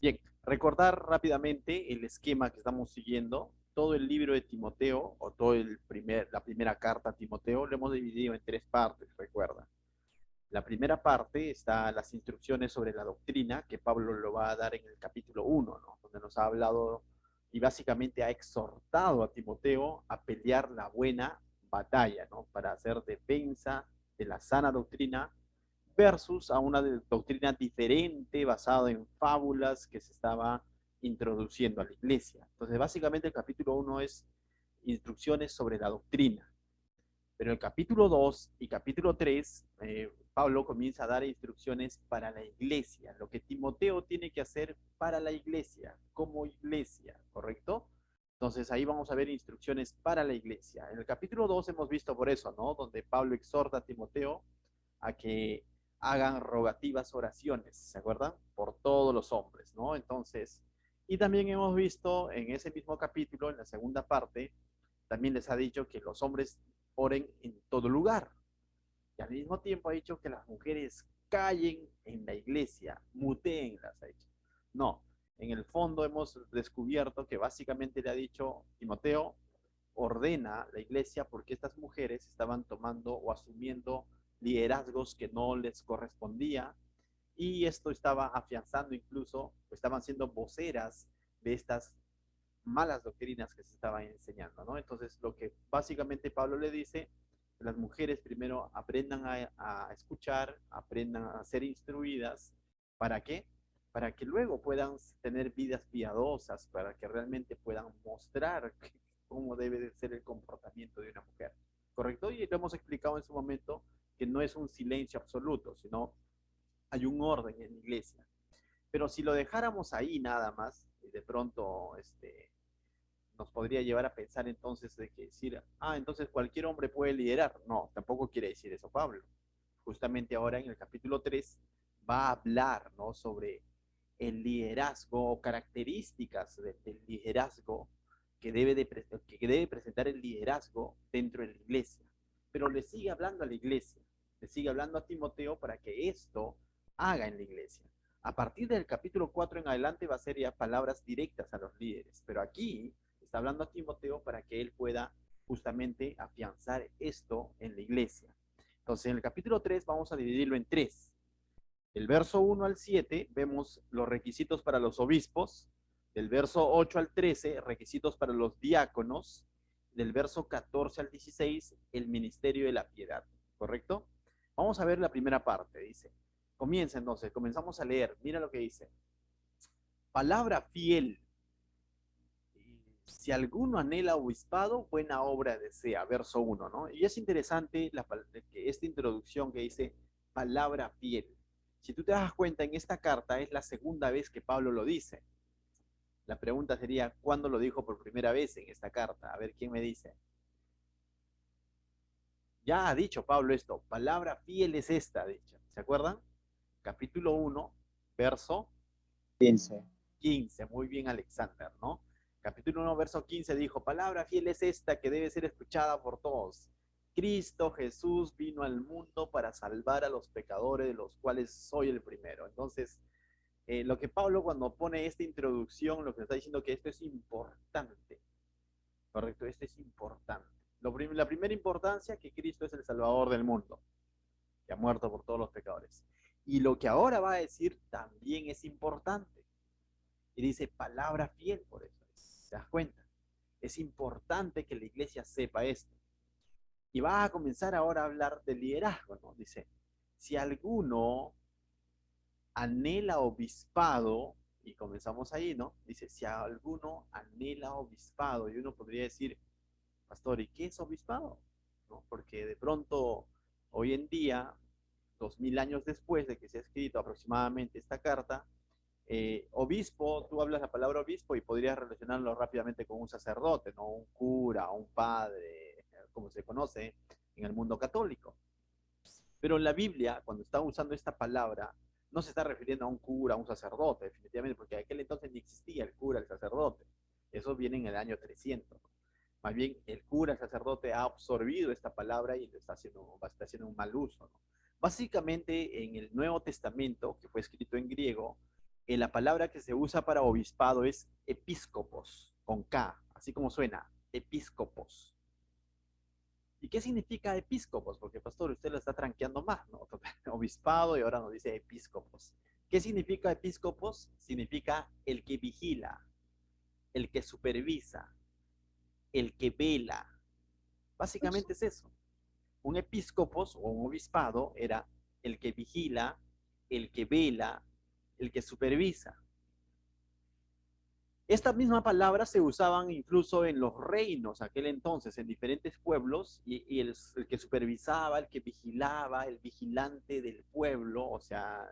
Bien, recordar rápidamente el esquema que estamos siguiendo. Todo el libro de Timoteo, o todo la primera carta a Timoteo, lo hemos dividido en tres partes, recuerda. La primera parte está las instrucciones sobre la doctrina, que Pablo lo va a dar en el capítulo 1, ¿no? Donde nos ha hablado y básicamente ha exhortado a Timoteo a pelear la buena batalla, ¿no? Para hacer defensa de la sana doctrina versus a una doctrina diferente basada en fábulas que se estaba introduciendo a la iglesia. Entonces, básicamente el capítulo 1 es instrucciones sobre la doctrina. Pero el capítulo 2 y capítulo 3, Pablo comienza a dar instrucciones para la iglesia, lo que Timoteo tiene que hacer para la iglesia, como iglesia, ¿correcto? Entonces ahí vamos a ver instrucciones para la iglesia. En el capítulo 2 hemos visto por eso, ¿no? Donde Pablo exhorta a Timoteo a que hagan rogativas oraciones, ¿se acuerdan? Por todos los hombres, ¿no? Entonces, y también hemos visto en ese mismo capítulo, en la segunda parte, también les ha dicho que los hombres oren en todo lugar. Y al mismo tiempo ha dicho que las mujeres callen en la iglesia, muteenlas, ha dicho. No, en el fondo hemos descubierto que básicamente le ha dicho Timoteo, ordena la iglesia porque estas mujeres estaban tomando o asumiendo liderazgos que no les correspondía y esto estaba afianzando incluso, estaban siendo voceras de estas malas doctrinas que se estaban enseñando, ¿no? Entonces, lo que básicamente Pablo le dice, que las mujeres primero aprendan a escuchar, aprendan a ser instruidas, ¿para qué? Para que luego puedan tener vidas piadosas, para que realmente puedan mostrar cómo debe de ser el comportamiento de una mujer, ¿correcto? Y lo hemos explicado en su momento que no es un silencio absoluto, sino hay un orden en la iglesia. Pero si lo dejáramos ahí nada más, y de pronto nos podría llevar a pensar entonces de que decir, entonces cualquier hombre puede liderar. No, tampoco quiere decir eso Pablo. Justamente ahora en el capítulo 3 va a hablar, ¿no? Sobre el liderazgo o características del liderazgo que debe presentar el liderazgo dentro de la iglesia. Pero le sigue hablando a la iglesia, le sigue hablando a Timoteo para que esto haga en la iglesia. A partir del capítulo 4 en adelante va a ser ya palabras directas a los líderes, pero aquí está hablando a Timoteo para que él pueda justamente afianzar esto en la iglesia. Entonces, en el capítulo 3 vamos a dividirlo en tres. Del verso 1 al 7 vemos los requisitos para los obispos, del verso 8 al 13 requisitos para los diáconos, del verso 14 al 16 el ministerio de la piedad, ¿correcto? Vamos a ver la primera parte, dice. Comienza entonces, comenzamos a leer, mira lo que dice. Palabra fiel. Si alguno anhela obispado, buena obra desea, verso 1, ¿no? Y es interesante esta introducción que dice palabra fiel. Si tú te das cuenta, en esta carta es la segunda vez que Pablo lo dice. La pregunta sería, ¿cuándo lo dijo por primera vez en esta carta? A ver quién me dice. Ya ha dicho Pablo esto, palabra fiel es esta, dicho. ¿Se acuerdan? Capítulo 1, verso 15. 15. Muy bien, Alexander, ¿no? Capítulo 1, verso 15 dijo, palabra fiel es esta que debe ser escuchada por todos. Cristo Jesús vino al mundo para salvar a los pecadores, de los cuales soy el primero. Entonces, lo que Pablo cuando pone esta introducción, lo que está diciendo que esto es importante, ¿correcto? Esto es importante. La primera importancia, que Cristo es el Salvador del mundo, que ha muerto por todos los pecadores. Y lo que ahora va a decir también es importante. Y dice palabra fiel por eso. ¿Te das cuenta? Es importante que la iglesia sepa esto. Y va a comenzar ahora a hablar de liderazgo, ¿no? Dice, si alguno anhela obispado, y comenzamos ahí, ¿no? Dice, si alguno anhela obispado, y uno podría decir, pastor, ¿y qué es obispado? ¿No? Porque de pronto, hoy en día, 2000 años después de que se ha escrito aproximadamente esta carta, obispo, tú hablas la palabra obispo y podrías relacionarlo rápidamente con un sacerdote, ¿no? Un cura, un padre, como se conoce en el mundo católico. Pero en la Biblia, cuando está usando esta palabra, no se está refiriendo a un cura, a un sacerdote, definitivamente, porque en aquel entonces ni existía el cura, el sacerdote. Eso viene en el año 300. Más bien, el cura, el sacerdote ha absorbido esta palabra y lo está haciendo un mal uso, ¿no? Básicamente, en el Nuevo Testamento, que fue escrito en griego, La palabra que se usa para obispado es episcopos, con K, así como suena, episcopos. ¿Y qué significa episcopos? Porque, pastor, usted lo está tranqueando más, ¿no? Obispado y ahora nos dice episcopos. ¿Qué significa episcopos? Significa el que vigila, el que supervisa, el que vela. Básicamente es eso. Un episcopos o un obispado era el que vigila, el que vela, el que supervisa. Esta misma palabra se usaban incluso en los reinos aquel entonces, en diferentes pueblos, y el que supervisaba, el que vigilaba, el vigilante del pueblo, o sea,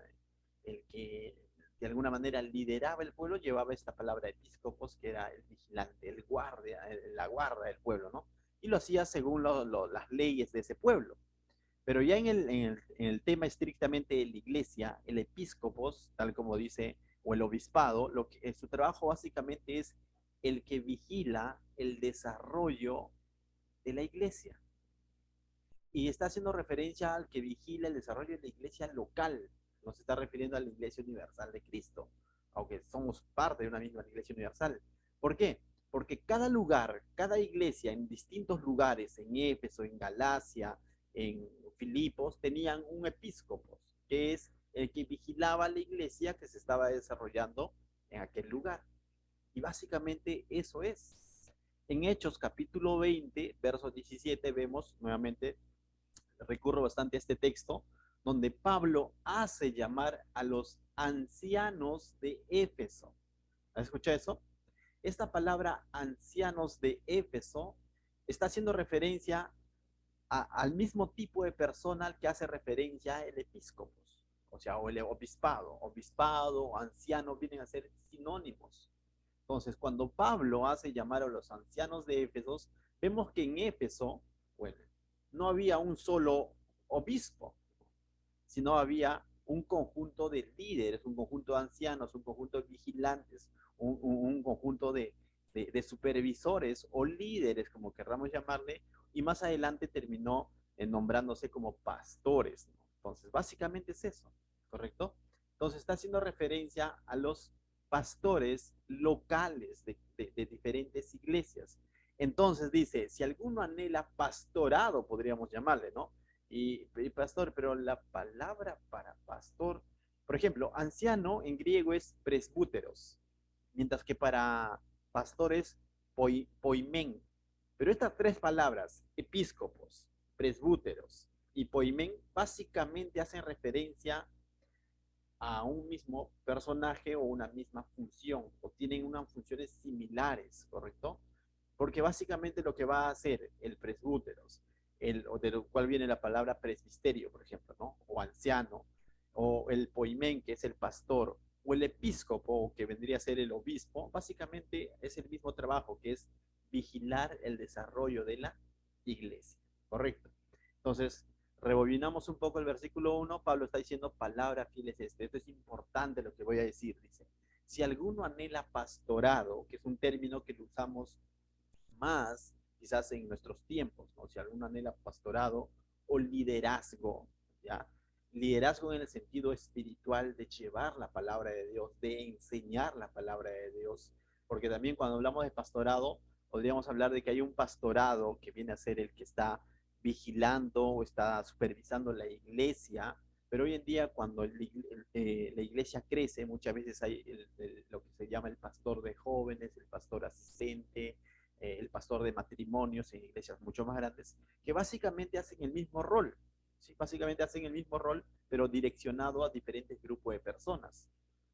el que de alguna manera lideraba el pueblo, llevaba esta palabra episcopos, que era el vigilante, el guardia, la guarda del pueblo, ¿no? Y lo hacía según las leyes de ese pueblo. Pero ya en el tema estrictamente de la iglesia, el episcopos, tal como dice, o el obispado, su trabajo básicamente es el que vigila el desarrollo de la iglesia. Y está haciendo referencia al que vigila el desarrollo de la iglesia local. No se está refiriendo a la iglesia universal de Cristo, aunque somos parte de una misma iglesia universal. ¿Por qué? Porque cada lugar, cada iglesia en distintos lugares, en Éfeso, en Galacia, en Filipos, tenían un episcopo, que es el que vigilaba la iglesia que se estaba desarrollando en aquel lugar. Y básicamente eso es. En Hechos capítulo 20, verso 17, vemos nuevamente, recurro bastante a este texto, donde Pablo hace llamar a los ancianos de Éfeso. ¿Has escuchado eso? Esta palabra ancianos de Éfeso está haciendo referencia al mismo tipo de persona al que hace referencia el episcopos, o sea, o el obispado. Obispado, anciano, vienen a ser sinónimos. Entonces, cuando Pablo hace llamar a los ancianos de Éfeso, vemos que en Éfeso, bueno, no había un solo obispo, sino había un conjunto de líderes, un conjunto de ancianos, un conjunto de vigilantes, un conjunto de supervisores o líderes, como querramos llamarle, y más adelante terminó nombrándose como pastores, ¿no? Entonces, básicamente es eso, ¿correcto? Entonces, está haciendo referencia a los pastores locales de diferentes iglesias. Entonces dice, si alguno anhela pastorado, podríamos llamarle, ¿no? Y pastor, pero la palabra para pastor, por ejemplo, anciano en griego es presbúteros, mientras que para pastores poimen. Pero estas tres palabras, episcopos, presbúteros y poimen, básicamente hacen referencia a un mismo personaje o una misma función, o tienen unas funciones similares, ¿correcto? Porque básicamente lo que va a hacer el presbúteros, o de lo cual viene la palabra presbisterio, por ejemplo, ¿no? O anciano, o el poimén, que es el pastor, o el episcopo, que vendría a ser el obispo, básicamente es el mismo trabajo, que es vigilar el desarrollo de la iglesia, ¿correcto? Entonces, rebobinamos un poco el versículo 1, Pablo está diciendo, palabra fiel es este. Esto es importante lo que voy a decir, dice. Si alguno anhela pastorado, que es un término que lo usamos más quizás en nuestros tiempos, ¿no? Si alguno anhela pastorado o liderazgo, ¿ya? Liderazgo en el sentido espiritual de llevar la palabra de Dios, de enseñar la palabra de Dios, porque también cuando hablamos de pastorado, podríamos hablar de que hay un pastorado que viene a ser el que está vigilando o está supervisando la iglesia, pero hoy en día cuando la iglesia crece, muchas veces hay lo que se llama el pastor de jóvenes, el pastor asistente, el pastor de matrimonios en iglesias mucho más grandes, que básicamente hacen el mismo rol, ¿sí? Básicamente hacen el mismo rol, pero direccionado a diferentes grupos de personas.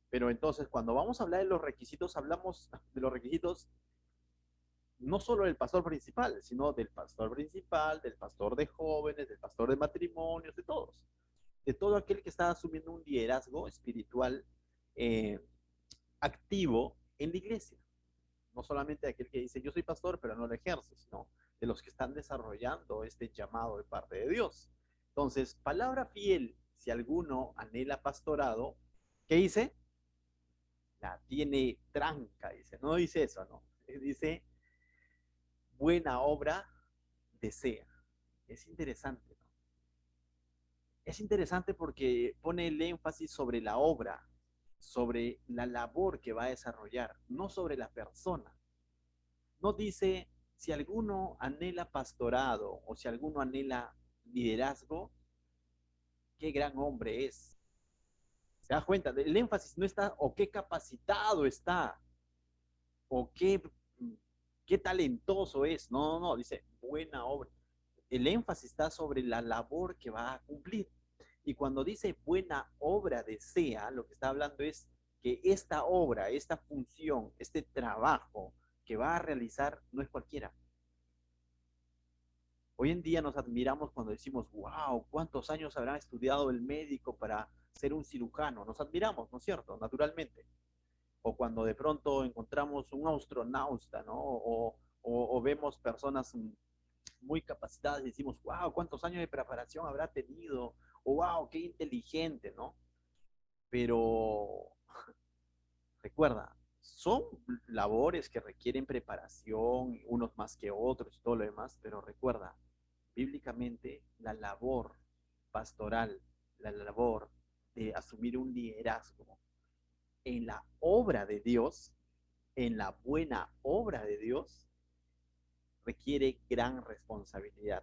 Pero entonces, cuando vamos a hablar de los requisitos, hablamos de los requisitos no solo del pastor principal, sino del pastor principal, del pastor de jóvenes, del pastor de matrimonios, de todos. De todo aquel que está asumiendo un liderazgo espiritual eh, activo en la iglesia. No solamente de aquel que dice yo soy pastor, pero no lo ejerce, sino de los que están desarrollando este llamado de parte de Dios. Entonces, palabra fiel, si alguno anhela pastorado, ¿qué dice? La tiene tranca, dice. No dice eso, no. Dice buena obra desea. Es interesante, ¿no? Es interesante porque pone el énfasis sobre la obra, sobre la labor que va a desarrollar, no sobre la persona. No dice si alguno anhela pastorado o si alguno anhela liderazgo, qué gran hombre es. ¿Se da cuenta? El énfasis no está o qué capacitado está o qué talentoso es. No, no, no, dice buena obra. El énfasis está sobre la labor que va a cumplir. Y cuando dice buena obra desea, lo que está hablando es que esta obra, esta función, este trabajo que va a realizar no es cualquiera. Hoy en día nos admiramos cuando decimos, wow, ¿cuántos años habrá estudiado el médico para ser un cirujano? Nos admiramos, ¿no es cierto? Naturalmente. O cuando de pronto encontramos un astronauta, ¿no? O vemos personas muy capacitadas y decimos, wow, ¿cuántos años de preparación habrá tenido? O wow, qué inteligente, ¿no? Pero recuerda, son labores que requieren preparación, unos más que otros y todo lo demás, pero recuerda, bíblicamente la labor pastoral, la labor de asumir un liderazgo en la obra de Dios, en la buena obra de Dios, requiere gran responsabilidad.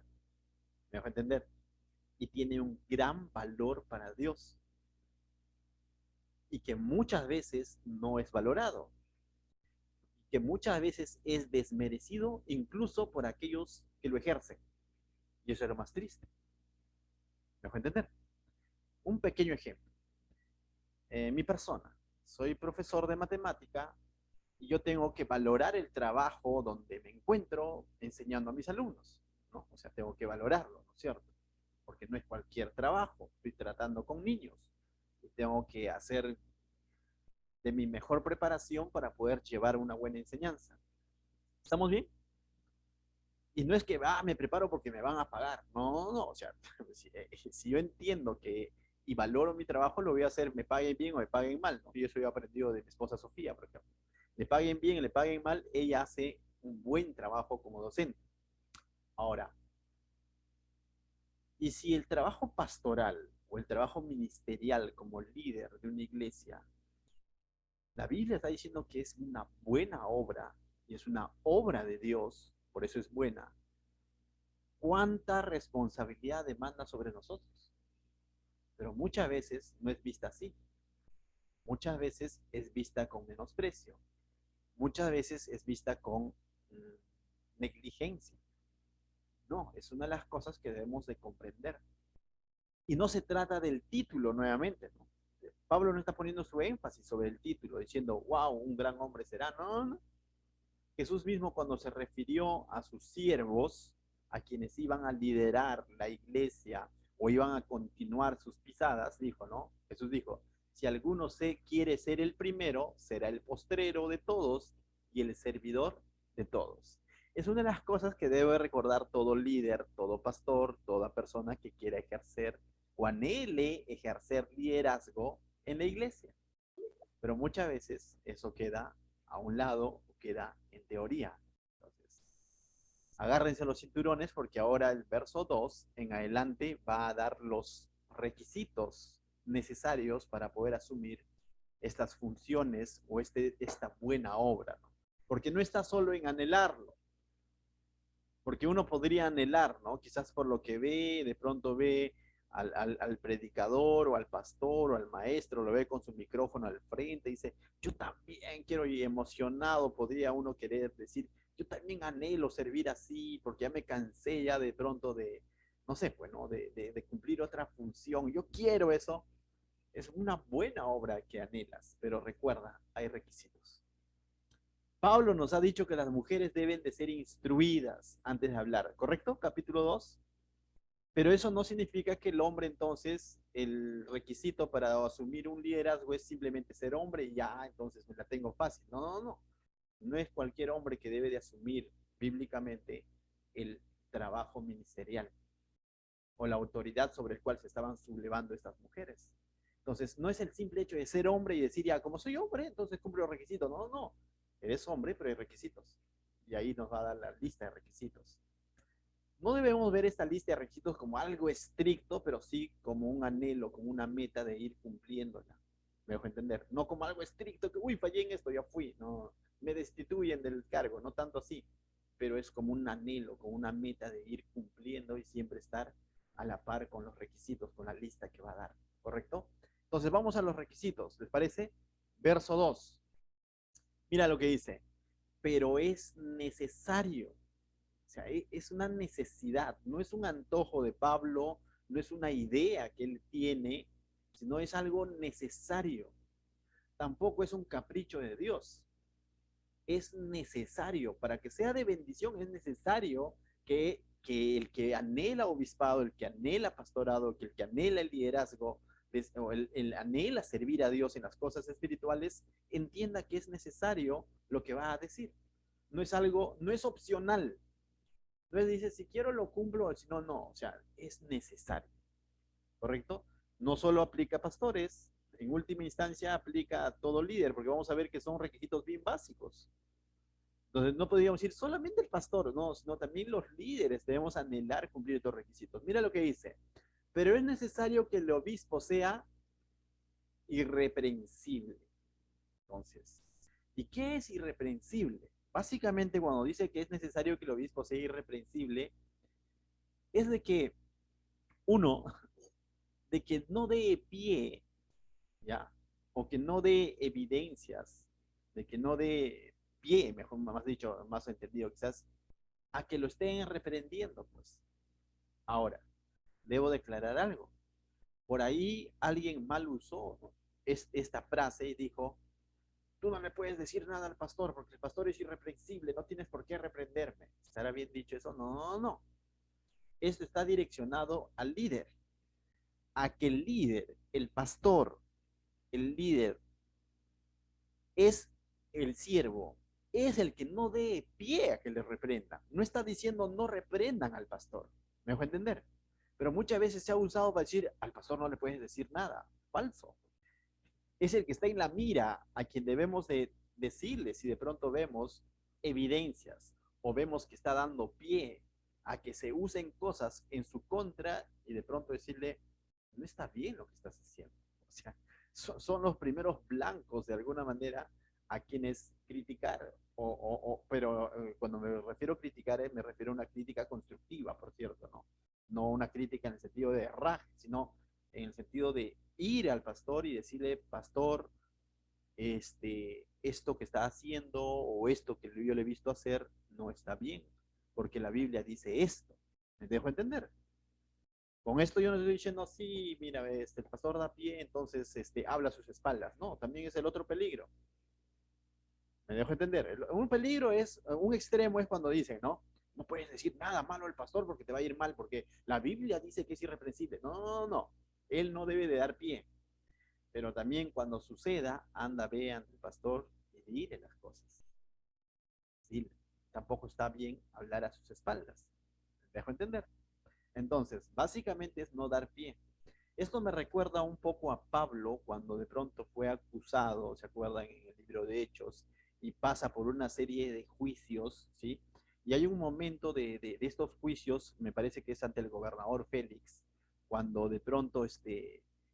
¿Me dejo entender? Y tiene un gran valor para Dios y que muchas veces no es valorado, que muchas veces es desmerecido incluso por aquellos que lo ejercen. Y eso es lo más triste. ¿Me dejo entender? Un pequeño ejemplo. Mi persona, soy profesor de matemática y yo tengo que valorar el trabajo donde me encuentro enseñando a mis alumnos, ¿no? O sea, tengo que valorarlo, ¿no es cierto? Porque no es cualquier trabajo, estoy tratando con niños y tengo que hacer de mi mejor preparación para poder llevar una buena enseñanza. ¿Estamos bien? Y no es que me preparo porque me van a pagar. No, no, o sea, si yo entiendo que y valoro mi trabajo, lo voy a hacer, me paguen bien o me paguen mal, ¿no? Y eso yo he aprendido de mi esposa Sofía, por ejemplo. Le paguen bien, le paguen mal, ella hace un buen trabajo como docente. Ahora, y si el trabajo pastoral o el trabajo ministerial como líder de una iglesia, la Biblia está diciendo que es una buena obra y es una obra de Dios, por eso es buena, ¿cuánta responsabilidad demanda sobre nosotros? Pero muchas veces no es vista así. Muchas veces es vista con menosprecio. Muchas veces es vista con negligencia. No, es una de las cosas que debemos de comprender. Y no se trata del título nuevamente, ¿no? Pablo no está poniendo su énfasis sobre el título, diciendo, wow, un gran hombre será. No, no, no. Jesús mismo cuando se refirió a sus siervos, a quienes iban a liderar la iglesia o iban a continuar sus pisadas, dijo, ¿no? Jesús dijo, si alguno quiere ser el primero, será el postrero de todos y el servidor de todos. Es una de las cosas que debe recordar todo líder, todo pastor, toda persona que quiera ejercer o anhele ejercer liderazgo en la iglesia. Pero muchas veces eso queda a un lado o queda en teoría. Entonces, agárrense los cinturones porque ahora el verso 2 en adelante va a dar los requisitos necesarios para poder asumir estas funciones o esta buena obra, ¿no? Porque no está solo en anhelarlo, porque uno podría anhelar, ¿no? Quizás por lo que ve, de pronto ve al predicador o al pastor o al maestro, lo ve con su micrófono al frente y dice, yo también quiero, y emocionado podría uno querer decir, yo también anhelo servir así, porque ya me cansé ya de pronto de, no sé, pues, ¿no? De cumplir otra función, yo quiero eso. Es una buena obra que anhelas, pero recuerda, hay requisitos. Pablo nos ha dicho que las mujeres deben de ser instruidas antes de hablar, ¿correcto? Capítulo 2. Pero eso no significa que el hombre entonces, el requisito para asumir un liderazgo es simplemente ser hombre y ya, entonces me la tengo fácil. No, no, no. No es cualquier hombre que debe de asumir bíblicamente el trabajo ministerial o la autoridad sobre el cual se estaban sublevando estas mujeres. Entonces, no es el simple hecho de ser hombre y decir, ya, como soy hombre, entonces cumplo los requisitos. No, no. Eres hombre, pero hay requisitos. Y ahí nos va a dar la lista de requisitos. No debemos ver esta lista de requisitos como algo estricto, pero sí como un anhelo, como una meta de ir cumpliéndola. Me dejo entender. No como algo estricto que, uy, fallé en esto, ya fui. No, me destituyen del cargo, no tanto así. Pero es como un anhelo, como una meta de ir cumpliendo y siempre estar a la par con los requisitos, con la lista que va a dar. ¿Correcto? Entonces vamos a los requisitos, ¿les parece? Verso 2. Mira lo que dice. Pero es necesario. O sea, es una necesidad, no es un antojo de Pablo, no es una idea que él tiene, sino es algo necesario. Tampoco es un capricho de Dios. Es necesario, para que sea de bendición, es necesario que el que anhela obispado, el que anhela pastorado, que el que anhela el liderazgo, o el anhela servir a Dios en las cosas espirituales, entienda que es necesario lo que va a decir. No es algo, no es opcional. Entonces dice, si quiero lo cumplo, si no, no. O sea, es necesario. ¿Correcto? No solo aplica a pastores, en última instancia aplica a todo líder, porque vamos a ver que son requisitos bien básicos. Entonces no podríamos decir solamente el pastor, no, sino también los líderes debemos anhelar cumplir estos requisitos. Mira lo que dice, pero es necesario que el obispo sea irreprensible. Entonces, ¿y qué es irreprensible? Básicamente cuando dice que es necesario que el obispo sea irreprensible, es de que uno, de que no dé pie, ¿ya? O que no dé evidencias, de que no dé pie, mejor más dicho, más entendido quizás, a que lo estén reprendiendo, pues. Ahora, debo declarar algo. Por ahí alguien mal usó, ¿no? Esta frase y dijo, tú no le puedes decir nada al pastor porque el pastor es irreprensible, no tienes por qué reprenderme. ¿Estará bien dicho eso? No, no, no. Esto está direccionado al líder, a que el líder, el pastor, el líder es el siervo, es el que no dé pie a que le reprendan. No está diciendo no reprendan al pastor. ¿Me dejo entender? Pero muchas veces se ha usado para decir al pastor no le puedes decir nada. Falso. Es el que está en la mira a quien debemos de decirle si de pronto vemos evidencias o vemos que está dando pie a que se usen cosas en su contra y de pronto decirle no está bien lo que estás haciendo. O sea, son los primeros blancos de alguna manera a quienes criticar, pero cuando me refiero a criticar, me refiero a una crítica constructiva, por cierto, ¿no? No una crítica en el sentido de raje, sino en el sentido de ir al pastor y decirle, pastor, esto que está haciendo o esto que yo le he visto hacer no está bien, porque la Biblia dice esto. ¿Me dejo entender? Con esto yo no estoy diciendo, sí, mira, el pastor da pie, entonces habla a sus espaldas. No, también es el otro peligro. Me dejo entender. Un peligro es, un extremo es cuando dicen, ¿no? No puedes decir nada malo al pastor porque te va a ir mal, porque la Biblia dice que es irreprensible. No, no, no. Él no debe de dar pie. Pero también cuando suceda, anda, ve ante el pastor y dile las cosas. Dile. Tampoco está bien hablar a sus espaldas. ¿Me dejo entender? Entonces, básicamente es no dar pie. Esto me recuerda un poco a Pablo cuando de pronto fue acusado, ¿se acuerdan? En el libro de Hechos, y pasa por una serie de juicios, ¿sí? Y hay un momento de estos juicios, me parece que es ante el gobernador Félix, cuando de pronto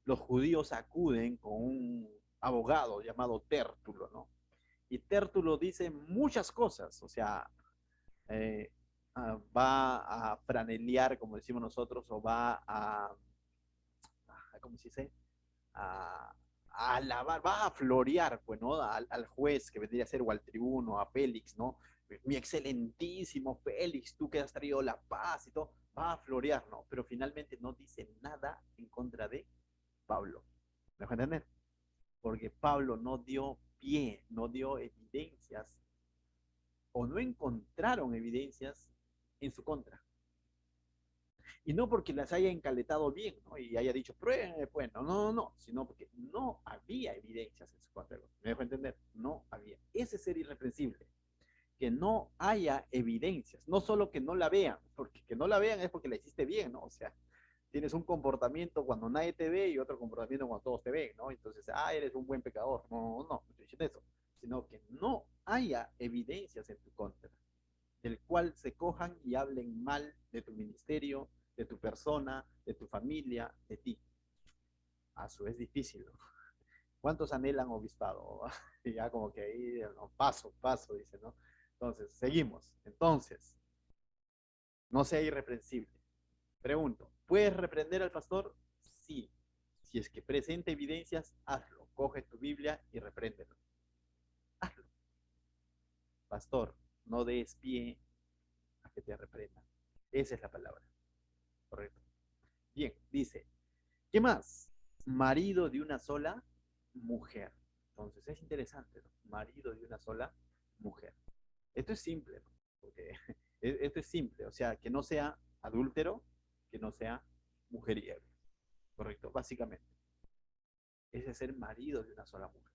los judíos acuden con un abogado llamado Tértulo, ¿no? Y Tértulo dice muchas cosas, o sea, eh, va a franelear, como decimos nosotros, o va ¿cómo se dice? A, a alabar, va a florear, pues, ¿no? Al juez que vendría a ser, o al tribuno, a Félix, ¿no? Mi excelentísimo Félix, tú que has traído la paz y todo, va a florear, ¿no? Pero finalmente no dice nada en contra de Pablo. ¿Me dejo entender? Porque Pablo no dio pie, no dio evidencias, o no encontraron evidencias en su contra. Y no porque las haya encaletado bien, ¿no? Y haya dicho, pruébenme, pues, no, no, no, sino porque no había evidencias en su contra. ¿Me dejo entender? No había. Ese es ser irreprensible. Que no haya evidencias. No solo que no la vean, porque que no la vean es porque la hiciste bien, ¿no? O sea, tienes un comportamiento cuando nadie te ve y otro comportamiento cuando todos te ven, ¿no? Entonces, eres un buen pecador. No, no, no estoy diciendo eso. Sino que no haya evidencias en tu contra del cual se cojan y hablen mal de tu ministerio, de tu persona, de tu familia, de ti. Eso es difícil, ¿no? ¿Cuántos anhelan obispado? Y ya como que ahí, no, paso, paso, dice, ¿no? Entonces, seguimos. Entonces, no sea irreprensible. Pregunto, ¿puedes reprender al pastor? Sí. Si es que presenta evidencias, hazlo. Coge tu Biblia y repréndelo. Hazlo. Pastor, no des pie a que te reprendan. Esa es la palabra. Correcto. Bien, dice, ¿qué más? Marido de una sola mujer. Entonces es interesante, ¿no? Marido de una sola mujer. Esto es simple, ¿no? Porque esto es simple, o sea, que no sea adúltero, que no sea mujeriego, correcto, básicamente. Es ser marido de una sola mujer.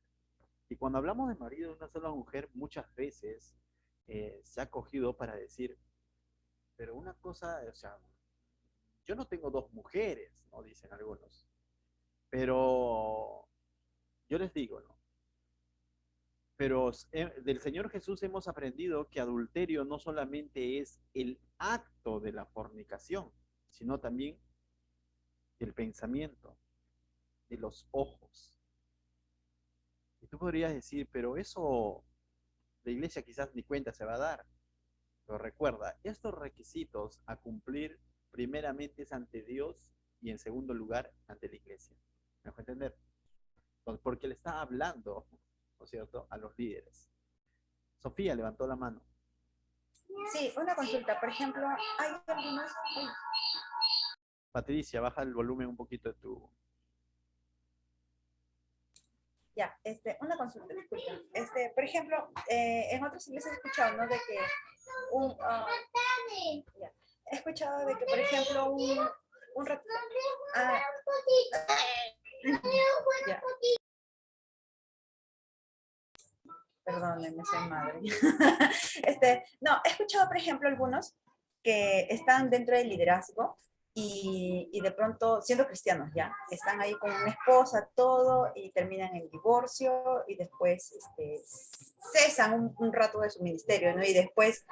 Y cuando hablamos de marido de una sola mujer, muchas veces se ha cogido para decir, pero una cosa, o sea, yo no tengo dos mujeres, ¿no? Dicen algunos. Pero yo les digo, ¿no? Pero del Señor Jesús hemos aprendido que adulterio no solamente es el acto de la fornicación, sino también el pensamiento, de los ojos. Y tú podrías decir, pero eso la iglesia quizás ni cuenta se va a dar. Pero recuerda, estos requisitos a cumplir primeramente es ante Dios y en segundo lugar ante la iglesia. ¿Me dejo entender? Porque le está hablando, ¿no es cierto?, a los líderes. Sofía levantó la mano. Sí, una consulta. Por ejemplo, hay algunos... Patricia, baja el volumen un poquito de tu... Ya, una consulta, disculpen. Por ejemplo, en otras iglesias he escuchado, ¿no? De que ya. He escuchado de que, por ejemplo, un ratito. Ah, ya. Perdónenme, soy madre. No, he escuchado, por ejemplo, algunos que están dentro del liderazgo y de pronto, siendo cristianos ya, están ahí con una esposa, todo, y terminan en divorcio y después cesan un rato de su ministerio, ¿no? Y después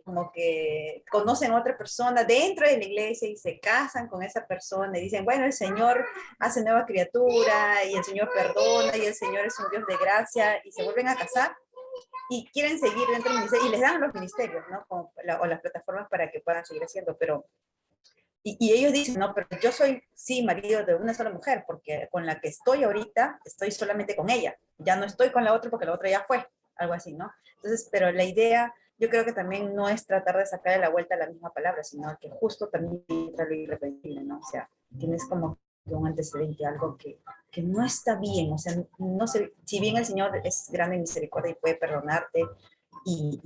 como que conocen a otra persona dentro de la iglesia y se casan con esa persona y dicen, bueno, el Señor hace nueva criatura y el Señor perdona y el Señor es un Dios de gracia y se vuelven a casar y quieren seguir dentro del ministerio y les dan los ministerios, ¿no? O las plataformas para que puedan seguir haciendo, pero y ellos dicen, no, pero yo soy, sí, marido de una sola mujer, porque con la que estoy ahorita, estoy solamente con ella. Ya no estoy con la otra porque la otra ya fue, algo así, ¿no? Entonces, pero la idea, yo creo que también no es tratar de sacarle la vuelta a la misma palabra, sino que justo también entra lo irreprensible, ¿no? O sea, tienes como un antecedente, algo que no está bien, o sea, no sé, si bien el Señor es grande en misericordia y puede perdonarte y,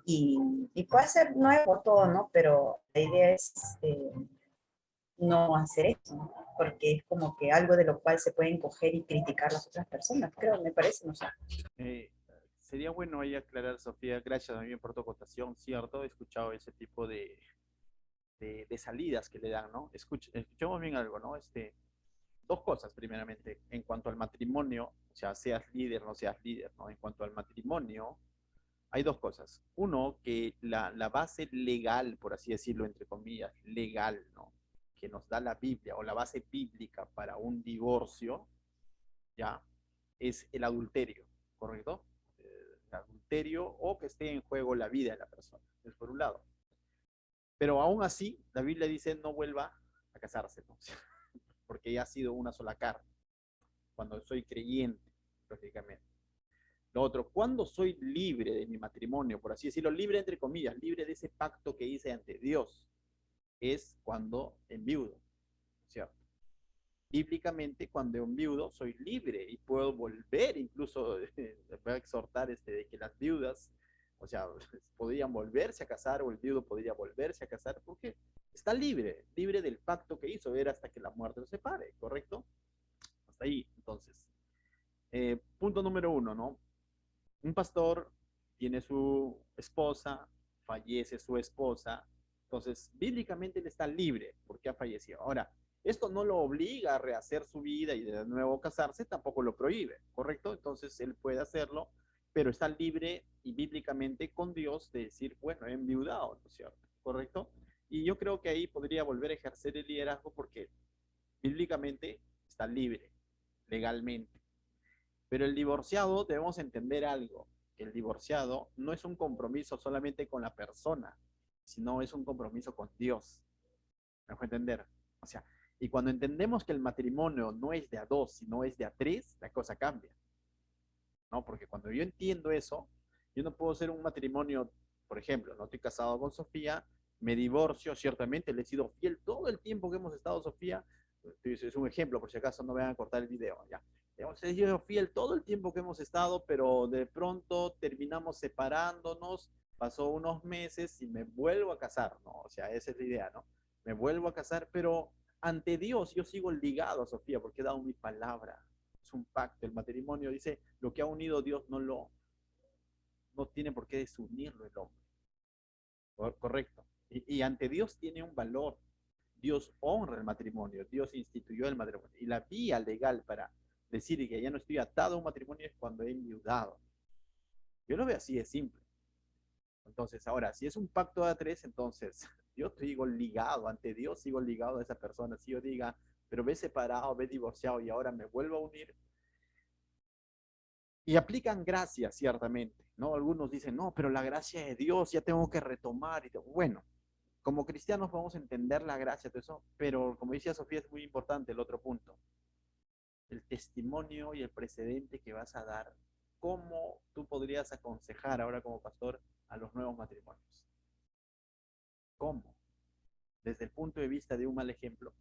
y, y puede ser nuevo todo, ¿no? Pero la idea es no hacer eso, ¿no? Porque es como que algo de lo cual se pueden coger y criticar las otras personas, creo, me parece, no sé. Eh, sería bueno ahí aclarar, Sofía, gracias también por tu acotación, cierto, he escuchado ese tipo de salidas que le dan, ¿no? Escuchemos bien algo, ¿no? Dos cosas, primeramente, en cuanto al matrimonio, o sea, seas líder, no seas líder, ¿no? En cuanto al matrimonio, hay dos cosas. Uno, que la base legal, por así decirlo, entre comillas, legal, ¿no? Que nos da la Biblia o la base bíblica para un divorcio, ya, es el adulterio, ¿correcto? El adulterio o que esté en juego la vida de la persona, es por un lado. Pero aún así, la Biblia dice no vuelva a casarse, ¿no? Porque ya ha sido una sola carne, cuando soy creyente, lógicamente. Lo otro, cuando soy libre de mi matrimonio, por así decirlo, libre entre comillas, libre de ese pacto que hice ante Dios, es cuando enviudo, ¿cierto? Bíblicamente, cuando enviudo, soy libre y puedo volver, incluso voy a exhortar de que las viudas, o sea, podrían volverse a casar o el viudo podría volverse a casar porque está libre, libre del pacto que hizo, era hasta que la muerte lo separe, ¿correcto? Hasta ahí, entonces. Punto número uno, ¿no? Un pastor tiene su esposa, fallece su esposa, entonces bíblicamente él está libre porque ha fallecido. Ahora, esto no lo obliga a rehacer su vida y de nuevo casarse, tampoco lo prohíbe, ¿correcto? Entonces él puede hacerlo, pero está libre y bíblicamente con Dios de decir, bueno, he enviudado, ¿no es cierto? ¿Correcto? Y yo creo que ahí podría volver a ejercer el liderazgo porque bíblicamente está libre. legalmente. Pero el divorciado debemos entender algo, que el divorciado no es un compromiso solamente con la persona, sino es un compromiso con Dios. ¿Me dejo entender? O sea, y cuando entendemos que el matrimonio no es de a dos, sino es de a tres, la cosa cambia, ¿no? Porque cuando yo entiendo eso, yo no puedo ser un matrimonio, por ejemplo, no estoy casado con Sofía, me divorcio, ciertamente le he sido fiel todo el tiempo que hemos estado, Sofía, es un ejemplo, por si acaso no me van a cortar el video, ya. Hemos sido fiel todo el tiempo que hemos estado, pero de pronto terminamos separándonos, pasó unos meses y me vuelvo a casar, ¿no? O sea, esa es la idea, ¿no? Me vuelvo a casar, pero ante Dios yo sigo ligado a Sofía porque he dado mi palabra. Es un pacto. El matrimonio dice, lo que ha unido Dios no tiene por qué desunirlo el hombre. Correcto. Y ante Dios tiene un valor. Dios honra el matrimonio. Dios instituyó el matrimonio. Y la vía legal para decir que ya no estoy atado a un matrimonio es cuando he enviudado. Yo lo veo así de simple. Entonces, ahora, si es un pacto de a tres, entonces yo sigo ligado ante Dios, sigo ligado a esa persona. Si yo diga, pero ve separado, ve divorciado y ahora me vuelvo a unir, y aplican gracia, ciertamente, ¿no? Algunos dicen, no, pero la gracia de Dios ya tengo que retomar. Y todo. Bueno, como cristianos podemos entender la gracia, todo eso, pero como decía Sofía, es muy importante el otro punto, el testimonio y el precedente que vas a dar, cómo tú podrías aconsejar ahora como pastor a los nuevos matrimonios. ¿Cómo? Desde el punto de vista de un mal ejemplo.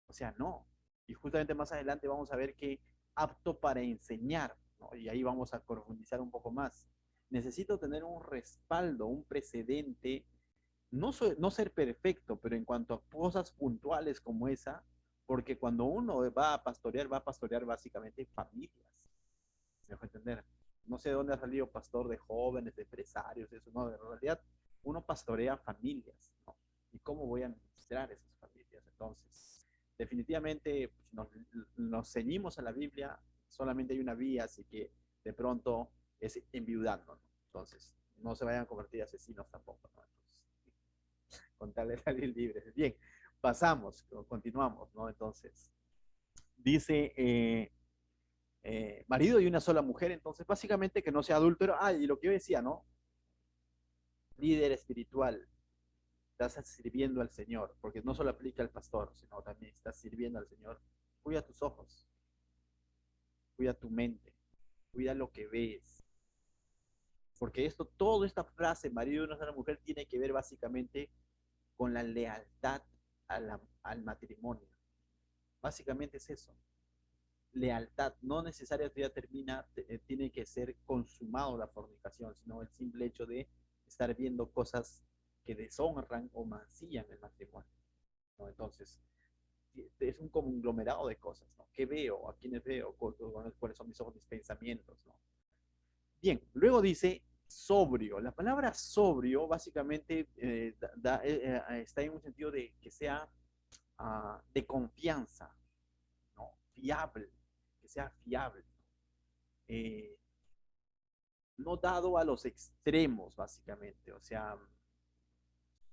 O sea, no. Y justamente más adelante vamos a ver que apto para enseñar, ¿no? Y ahí vamos a profundizar un poco más. Necesito tener un respaldo, un precedente, no ser perfecto, pero en cuanto a cosas puntuales como esa, porque cuando uno va a pastorear básicamente familias. ¿Me dejo entender? No sé de dónde ha salido pastor de jóvenes, de empresarios, eso, no, en realidad uno pastorea familias, ¿no? ¿Y cómo voy a administrar esas familias? Entonces, definitivamente, si nos ceñimos a la Biblia, solamente hay una vía, así que de pronto es enviudando, ¿no? Entonces, no se vayan a convertir en asesinos tampoco, ¿no? Entonces, con tal de salir libres. Bien, pasamos, continuamos, ¿no? Entonces, dice marido y una sola mujer, entonces básicamente que no sea adúltero. Ah, y lo que yo decía, ¿no? Líder espiritual, estás sirviendo al Señor, porque no solo aplica al pastor, sino también estás sirviendo al Señor. Cuida tus ojos, cuida tu mente, cuida lo que ves. Porque toda esta frase, marido y una sola mujer, tiene que ver básicamente con la lealtad al matrimonio. Básicamente es eso. Lealtad, no necesariamente ya tiene que ser consumado la fornicación, sino el simple hecho de estar viendo cosas que deshonran o mancillan el matrimonio, ¿no? Entonces, es un conglomerado de cosas, ¿no? ¿Qué veo? ¿A quiénes veo? ¿Cuáles son mis ojos, mis pensamientos, ¿no? Bien, luego dice sobrio. La palabra sobrio básicamente está en un sentido de que sea de confianza, ¿no? Fiable, que sea fiable. Eh, no dado a los extremos, básicamente. O sea,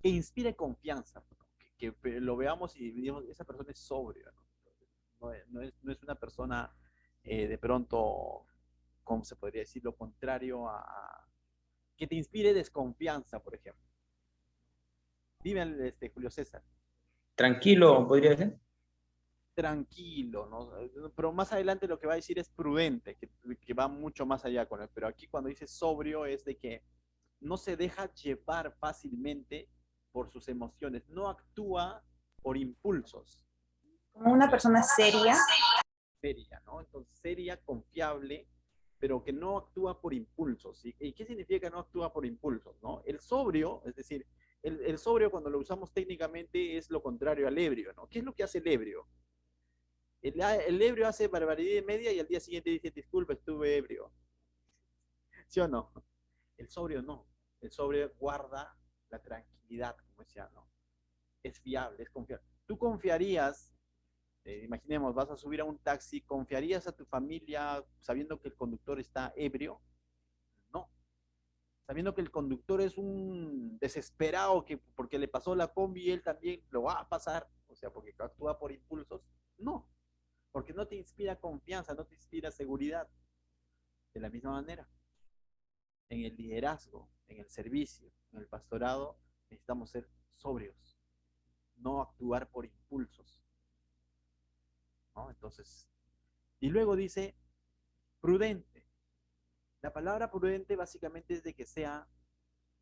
que inspire confianza, ¿no? Que lo veamos y digamos, esa persona es sobria, ¿no? No es una persona de pronto, ¿cómo se podría decir? Lo contrario que te inspire desconfianza, por ejemplo. Dime, Julio César. Tranquilo, podría ser. Tranquilo, ¿no? Pero más adelante lo que va a decir es prudente, que va mucho más allá con él. Pero aquí cuando dice sobrio es de que no se deja llevar fácilmente por sus emociones, no actúa por impulsos. Como una persona seria. Seria, ¿no? Entonces, seria, confiable, pero que no actúa por impulsos. ¿Y qué significa no actúa por impulsos, no? El sobrio, es decir, el sobrio cuando lo usamos técnicamente es lo contrario al ebrio, ¿no? ¿Qué es lo que hace el ebrio? El ebrio hace barbaridad y media y al día siguiente dice, disculpe, estuve ebrio. ¿Sí o no? El sobrio no. El sobrio guarda la tranquilidad, como decía, ¿no? Es fiable, es confiable. Tú confiarías, imaginemos, vas a subir a un taxi, ¿confiarías a tu familia sabiendo que el conductor está ebrio? No. Sabiendo que el conductor es un desesperado que porque le pasó la combi y él también lo va a pasar, o sea, porque actúa por impulsos, no. porque no te inspira confianza, no te inspira seguridad. De la misma manera, en el liderazgo, en el servicio, en el pastorado, necesitamos ser sobrios, no actuar por impulsos, ¿no? Entonces, y luego dice prudente. La palabra prudente básicamente es de que sea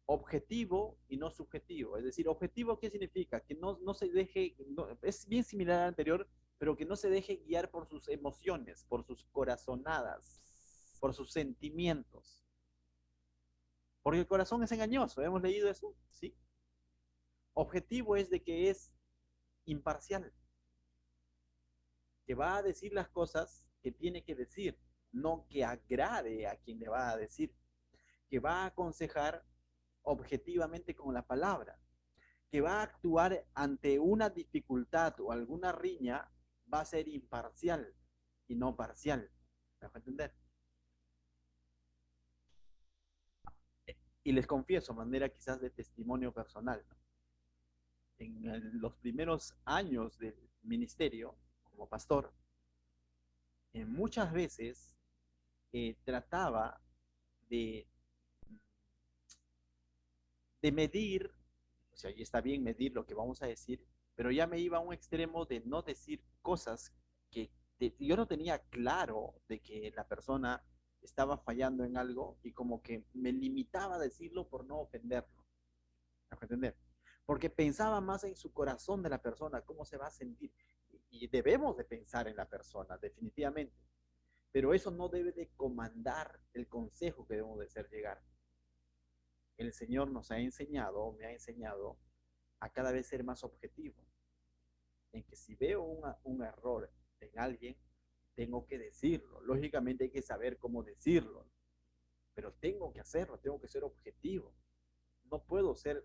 objetivo y no subjetivo. Es decir, objetivo, ¿qué significa? Que no se deje, es bien similar al anterior, pero que no se deje guiar por sus emociones, por sus corazonadas, por sus sentimientos. Porque el corazón es engañoso, ¿hemos leído eso? Sí. Objetivo es de que es imparcial, que va a decir las cosas que tiene que decir, no que agrade a quien le va a decir, que va a aconsejar objetivamente con la palabra, que va a actuar ante una dificultad o alguna riña, va a ser imparcial y no parcial. ¿Me dejo entender? Y les confieso, manera quizás de testimonio personal, ¿no? En los primeros años del ministerio como pastor, muchas veces trataba de, de medir, o sea, y está bien medir lo que vamos a decir, pero ya me iba a un extremo de no decir cosas que yo no tenía claro de que la persona estaba fallando en algo y como que me limitaba a decirlo por no ofenderlo. ¿Me hago entender? Porque pensaba más en su corazón de la persona, cómo se va a sentir. Y debemos de pensar en la persona, definitivamente. Pero eso no debe de comandar el consejo que debemos de hacer llegar. El Señor nos ha enseñado, me ha enseñado a cada vez ser más objetivo, en que si veo un error en alguien, tengo que decirlo. Lógicamente hay que saber cómo decirlo, pero tengo que hacerlo, tengo que ser objetivo. No puedo ser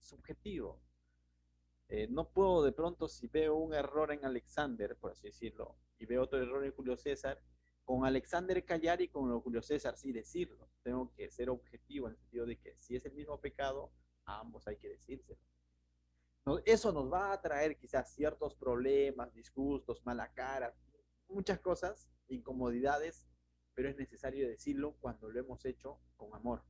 subjetivo. No puedo de pronto, si veo un error en Alexander, por así decirlo, y veo otro error en Julio César, con Alexander callar y con Julio César sí decirlo. Tengo que ser objetivo en el sentido de que si es el mismo pecado, a ambos hay que decírselo. No, eso nos va a traer quizás ciertos problemas, disgustos, mala cara, muchas cosas, incomodidades, pero es necesario decirlo cuando lo hemos hecho con amor.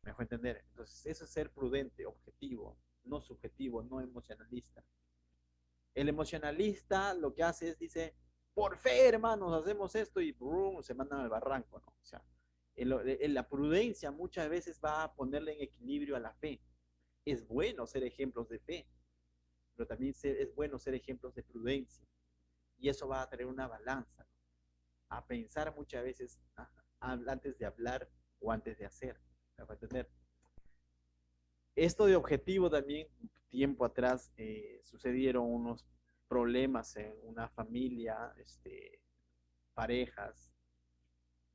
¿Me dejó entender? Entonces, eso es ser prudente, objetivo, no subjetivo, no emocionalista. El emocionalista lo que hace es, dice, por fe, hermanos, hacemos esto y brum, se mandan al barranco, ¿no? O sea, la prudencia muchas veces va a ponerle en equilibrio a la fe. Es bueno ser ejemplos de fe, pero también es bueno ser ejemplos de prudencia. Y eso va a traer una balanza, ¿no? A pensar muchas veces antes de hablar o antes de hacer. ¿Me va a entender? Esto de objetivo también, tiempo atrás, sucedieron unos problemas en una familia, parejas,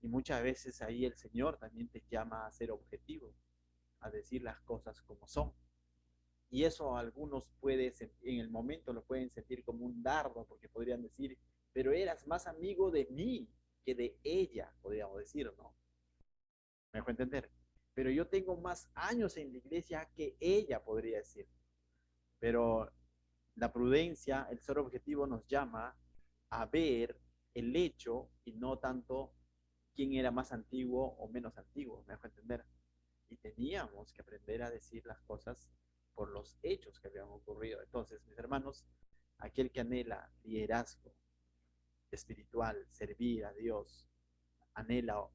y muchas veces ahí el Señor también te llama a ser objetivo, a decir las cosas como son. Y eso algunos en el momento lo pueden sentir como un dardo, porque podrían decir, pero eras más amigo de mí que de ella, podríamos decir, ¿no? ¿Me dejó entender? Pero yo tengo más años en la iglesia que ella, podría decir. Pero la prudencia, el ser objetivo nos llama a ver el hecho y no tanto quién era más antiguo o menos antiguo, me dejó entender. Y teníamos que aprender a decir las cosas por los hechos que habían ocurrido. Entonces, mis hermanos, aquel que anhela liderazgo espiritual, servir a Dios, anhela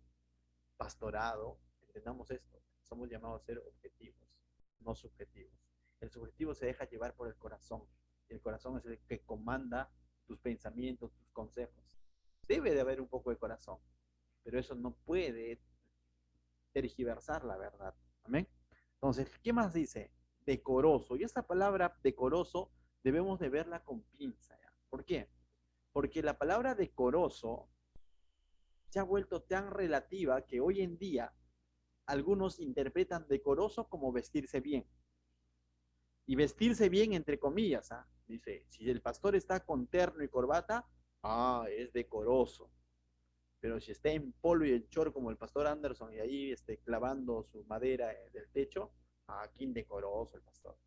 pastorado, entendamos esto, somos llamados a ser objetivos, no subjetivos. El subjetivo se deja llevar por el corazón, y el corazón es el que comanda tus pensamientos, tus consejos. Debe de haber un poco de corazón, pero eso no puede tergiversar la verdad. Amén. Entonces, ¿qué más dice? Decoroso. Y esta palabra decoroso debemos de verla con pinza, ¿ya? ¿Por qué? Porque la palabra decoroso se ha vuelto tan relativa que hoy en día algunos interpretan decoroso como vestirse bien. Y vestirse bien entre comillas, ¿ah? Dice, si el pastor está con terno y corbata, es decoroso. Pero si está en polo y en short como el pastor Anderson y ahí clavando su madera del techo, qué indecoroso el pastor.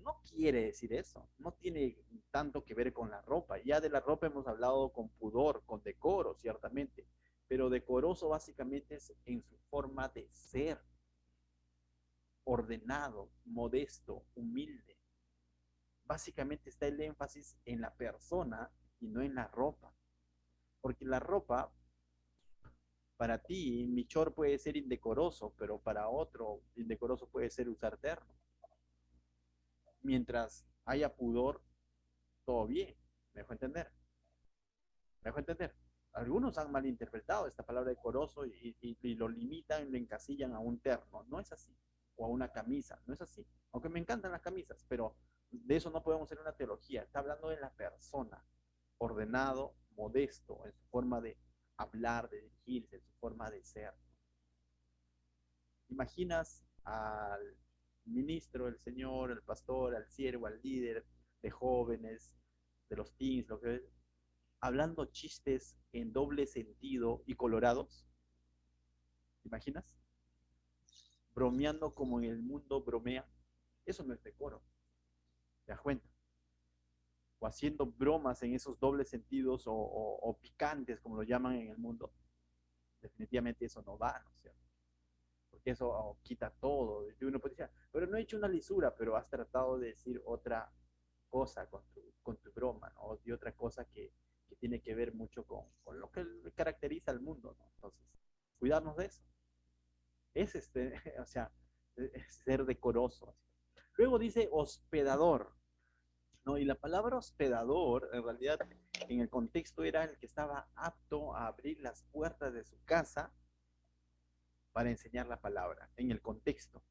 No quiere decir eso, no tiene tanto que ver con la ropa. Ya de la ropa hemos hablado con pudor, con decoro, ciertamente, pero decoroso básicamente es en su forma de ser, ordenado, modesto, humilde. Básicamente está el énfasis en la persona y no en la ropa, porque la ropa, para ti, mi short puede ser indecoroso, pero para otro, indecoroso puede ser usar terno. Mientras haya pudor, todo bien. ¿Me dejó entender? ¿Me dejó entender? Algunos han malinterpretado esta palabra decoroso y lo limitan, lo encasillan a un terno. No es así. O a una camisa. No es así. Aunque me encantan las camisas, pero de eso no podemos hacer una teología. Está hablando de la persona. Ordenado, modesto, en su forma de hablar, de dirigirse, en su forma de ser. Imaginas al ministro, el señor, el pastor, al siervo, al líder de jóvenes, de los teens, lo que hablando chistes en doble sentido y colorados. ¿Te imaginas? Bromeando como en el mundo bromea. Eso no es decoro. ¿Te das cuenta? O haciendo bromas en esos dobles sentidos o picantes, como lo llaman en el mundo. Definitivamente eso no va, ¿no es cierto? Porque eso quita todo. Y uno puede decir, pero no he hecho una lisura, pero has tratado de decir otra cosa con tu broma, ¿no? Y otra cosa que tiene que ver mucho con lo que caracteriza al mundo, ¿no? Entonces, cuidarnos de eso. Es o sea, es ser decoroso. Luego dice hospedador, ¿no? Y la palabra hospedador, en realidad, en el contexto era el que estaba apto a abrir las puertas de su casa para enseñar la palabra, en el contexto.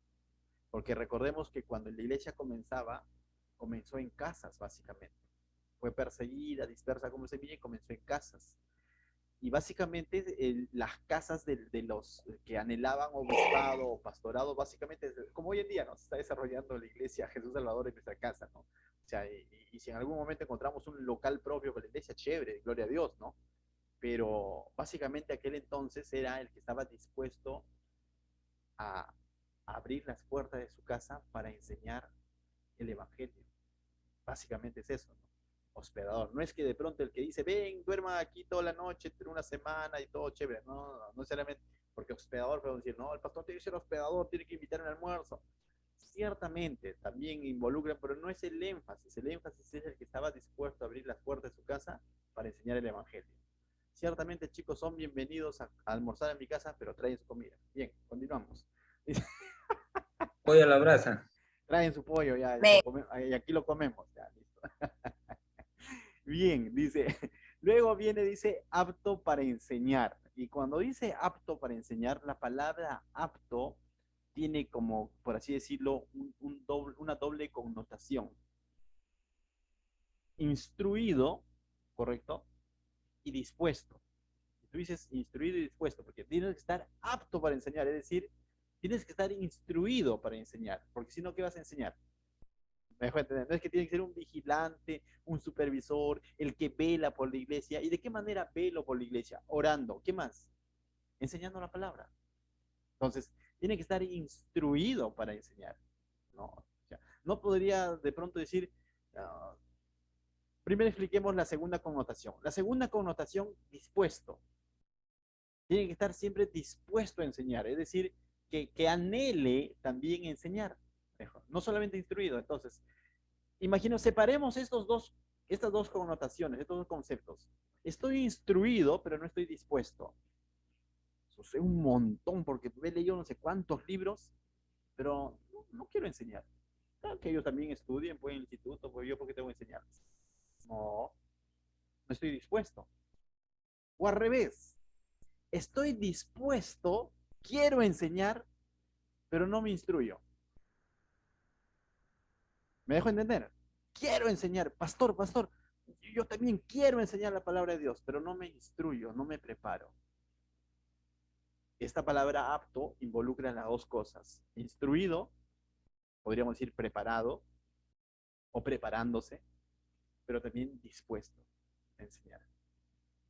Porque recordemos que cuando la iglesia comenzó en casas, básicamente. Fue perseguida, dispersa como semilla y comenzó en casas. Y básicamente las casas de los que anhelaban obispado o pastorado, básicamente, como hoy en día, ¿no? Se está desarrollando la iglesia Jesús Salvador en nuestra casa, ¿no? O sea, y si en algún momento encontramos un local propio para la iglesia, chévere, gloria a Dios, ¿no? Pero básicamente aquel entonces era el que estaba dispuesto a abrir las puertas de su casa para enseñar el evangelio. Básicamente es eso, ¿no? Hospedador. No es que de pronto el que dice, ven, duerma aquí toda la noche, una semana y todo chévere. No, no, no necesariamente, porque hospedador, podemos decir, no, el pastor tiene que ser hospedador, tiene que invitar un almuerzo. Ciertamente, también involucra, pero no es el énfasis es el que estaba dispuesto a abrir las puertas de su casa para enseñar el evangelio. Ciertamente, chicos, son bienvenidos a almorzar en mi casa, pero traen su comida. Bien, continuamos. Pollo a la brasa. Traen su pollo, ya, Me y aquí lo comemos, ya, listo. Bien, dice, luego viene, dice, apto para enseñar. Y cuando dice apto para enseñar, la palabra apto tiene como, por así decirlo, una doble connotación. Instruido, ¿correcto? Y dispuesto. Tú dices instruido y dispuesto, porque tienes que estar apto para enseñar, es decir, tienes que estar instruido para enseñar, porque si no, ¿qué vas a enseñar? ¿Me dejo entender? No es que tiene que ser un vigilante, un supervisor, el que vela por la iglesia. ¿Y de qué manera velo por la iglesia? Orando. ¿Qué más? Enseñando la palabra. Entonces, tiene que estar instruido para enseñar. No, o sea, no podría de pronto decir, primero expliquemos la segunda connotación. La segunda connotación, dispuesto. Tiene que estar siempre dispuesto a enseñar, es decir, que anhele también enseñar. No solamente instruido. Entonces, imagino, separemos estas dos connotaciones, estos dos conceptos. Estoy instruido, pero no estoy dispuesto. Eso sé un montón, porque he leído no sé cuántos libros, pero no quiero enseñar. Claro que ellos también estudien, pues en el instituto, pues yo, ¿por qué tengo que enseñarles? No, no estoy dispuesto. O al revés, estoy dispuesto, quiero enseñar, pero no me instruyo. ¿Me dejo entender? Quiero enseñar, pastor, pastor, yo también quiero enseñar la palabra de Dios, pero no me instruyo, no me preparo. Esta palabra apto involucra las dos cosas. Instruido, podríamos decir preparado o preparándose, pero también dispuesto a enseñar.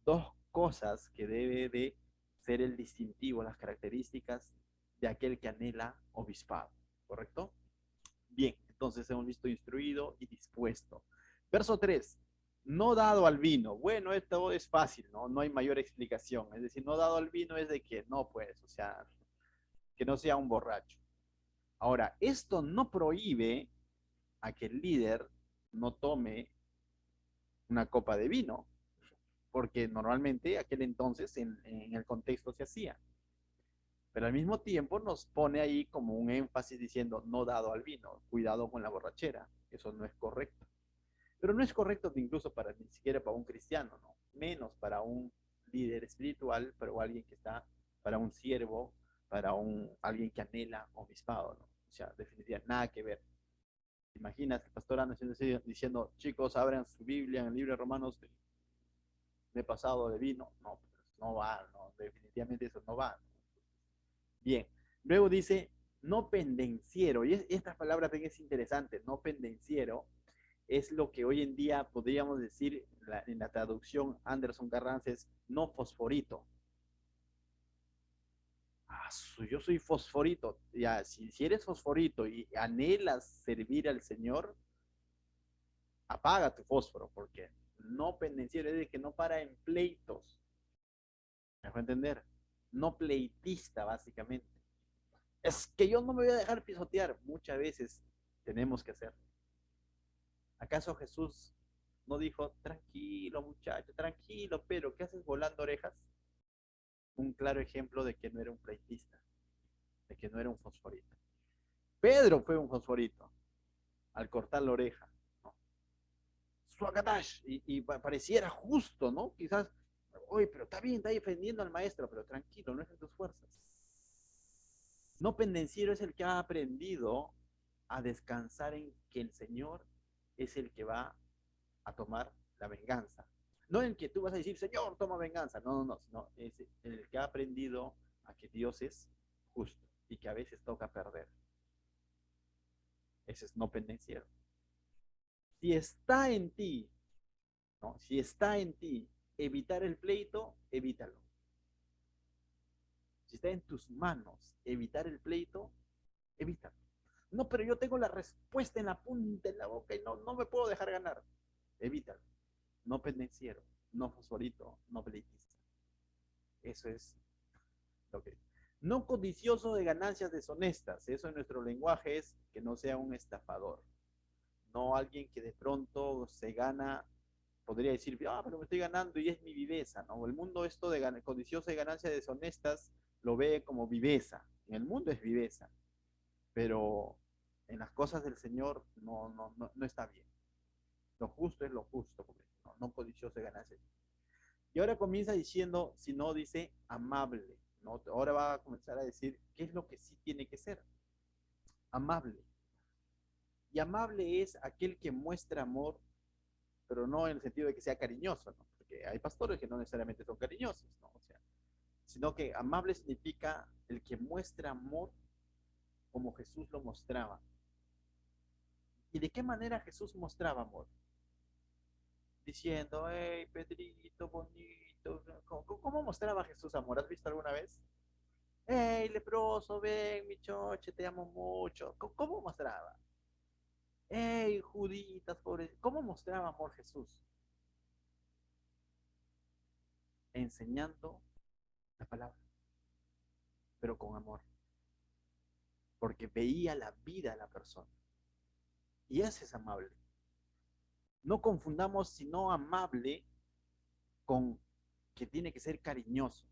Dos cosas que debe de ser el distintivo, las características de aquel que anhela obispado, ¿correcto? Bien, Entonces hemos visto instruido y dispuesto. Verso 3, no dado al vino. Bueno, esto es fácil, ¿no? No hay mayor explicación. Es decir, no dado al vino es de que no, pues, o sea, que no sea un borracho. Ahora, esto no prohíbe a que el líder no tome una copa de vino, porque normalmente aquel entonces en el contexto se hacía. Pero al mismo tiempo nos pone ahí como un énfasis diciendo no dado al vino, cuidado con la borrachera, eso no es correcto. Pero no es correcto incluso para ni siquiera para un cristiano, ¿no? Menos para un líder espiritual, pero alguien que está, para un siervo, para alguien que anhela obispado, ¿no? O sea, definitivamente nada que ver. ¿Te imaginas el pastor anda diciendo, chicos, abran su Biblia en el libro de Romanos de pasado de vino? No, pues no va, no, definitivamente eso no va. Bien, luego dice, no pendenciero, y esta palabra también es interesante, no pendenciero, es lo que hoy en día podríamos decir en la traducción Anderson Carranza es no fosforito. Ah, yo soy fosforito. Ya, si eres fosforito y anhelas servir al Señor, apaga tu fósforo, porque no pendenciero es de que no para en pleitos. ¿Me dejó entender? No pleitista, básicamente. Es que yo no me voy a dejar pisotear. Muchas veces tenemos que hacer. ¿Acaso Jesús no dijo, tranquilo muchacho, tranquilo, pero ¿qué haces volando orejas? Un claro ejemplo de que no era un pleitista, de que no era un fosforito. Pedro fue un fosforito al cortar la oreja, ¿no? Suagadash, y pareciera justo, ¿no? Quizás, oye, pero está defendiendo al maestro, pero tranquilo, no es en tus fuerzas. No pendenciero es el que ha aprendido a descansar en que el Señor es el que va a tomar la venganza. No el que tú vas a decir, Señor, toma venganza. No, no, no, sino es el que ha aprendido a que Dios es justo y que a veces toca perder. Ese es no pendenciero. Si está en ti, ¿no? Si está en ti evitar el pleito, evítalo. Si está en tus manos evitar el pleito, evítalo. No, pero yo tengo la respuesta en la punta, en la boca y no me puedo dejar ganar. Evítalo. No pendenciero, no fosforito, no pleitista. Eso es lo que... No codicioso de ganancias deshonestas. Eso en nuestro lenguaje es que no sea un estafador. No alguien que de pronto se gana, podría decir, ah, pero me estoy ganando y es mi viveza, ¿no? El mundo esto de codicioso de ganancias deshonestas lo ve como viveza. En el mundo es viveza, pero en las cosas del Señor no está bien. Lo justo es lo justo, no codicioso de ganancias. Y ahora comienza diciendo, si no, dice amable, ¿no? Ahora va a comenzar a decir qué es lo que sí tiene que ser. Amable. Y amable es aquel que muestra amor, pero no en el sentido de que sea cariñoso, ¿no? Porque hay pastores que no necesariamente son cariñosos, ¿no? O sea, sino que amable significa el que muestra amor como Jesús lo mostraba. ¿Y de qué manera Jesús mostraba amor? Diciendo, hey, Pedrito, bonito. ¿Cómo mostraba Jesús amor? ¿Has visto alguna vez? Hey, leproso, ven, mi choche, te amo mucho. ¿Cómo mostraba? Hey, juditas, pobre. ¿Cómo mostraba amor Jesús? Enseñando la palabra, pero con amor. Porque veía la vida de la persona. Y ese es amable. No confundamos sino amable con que tiene que ser cariñoso.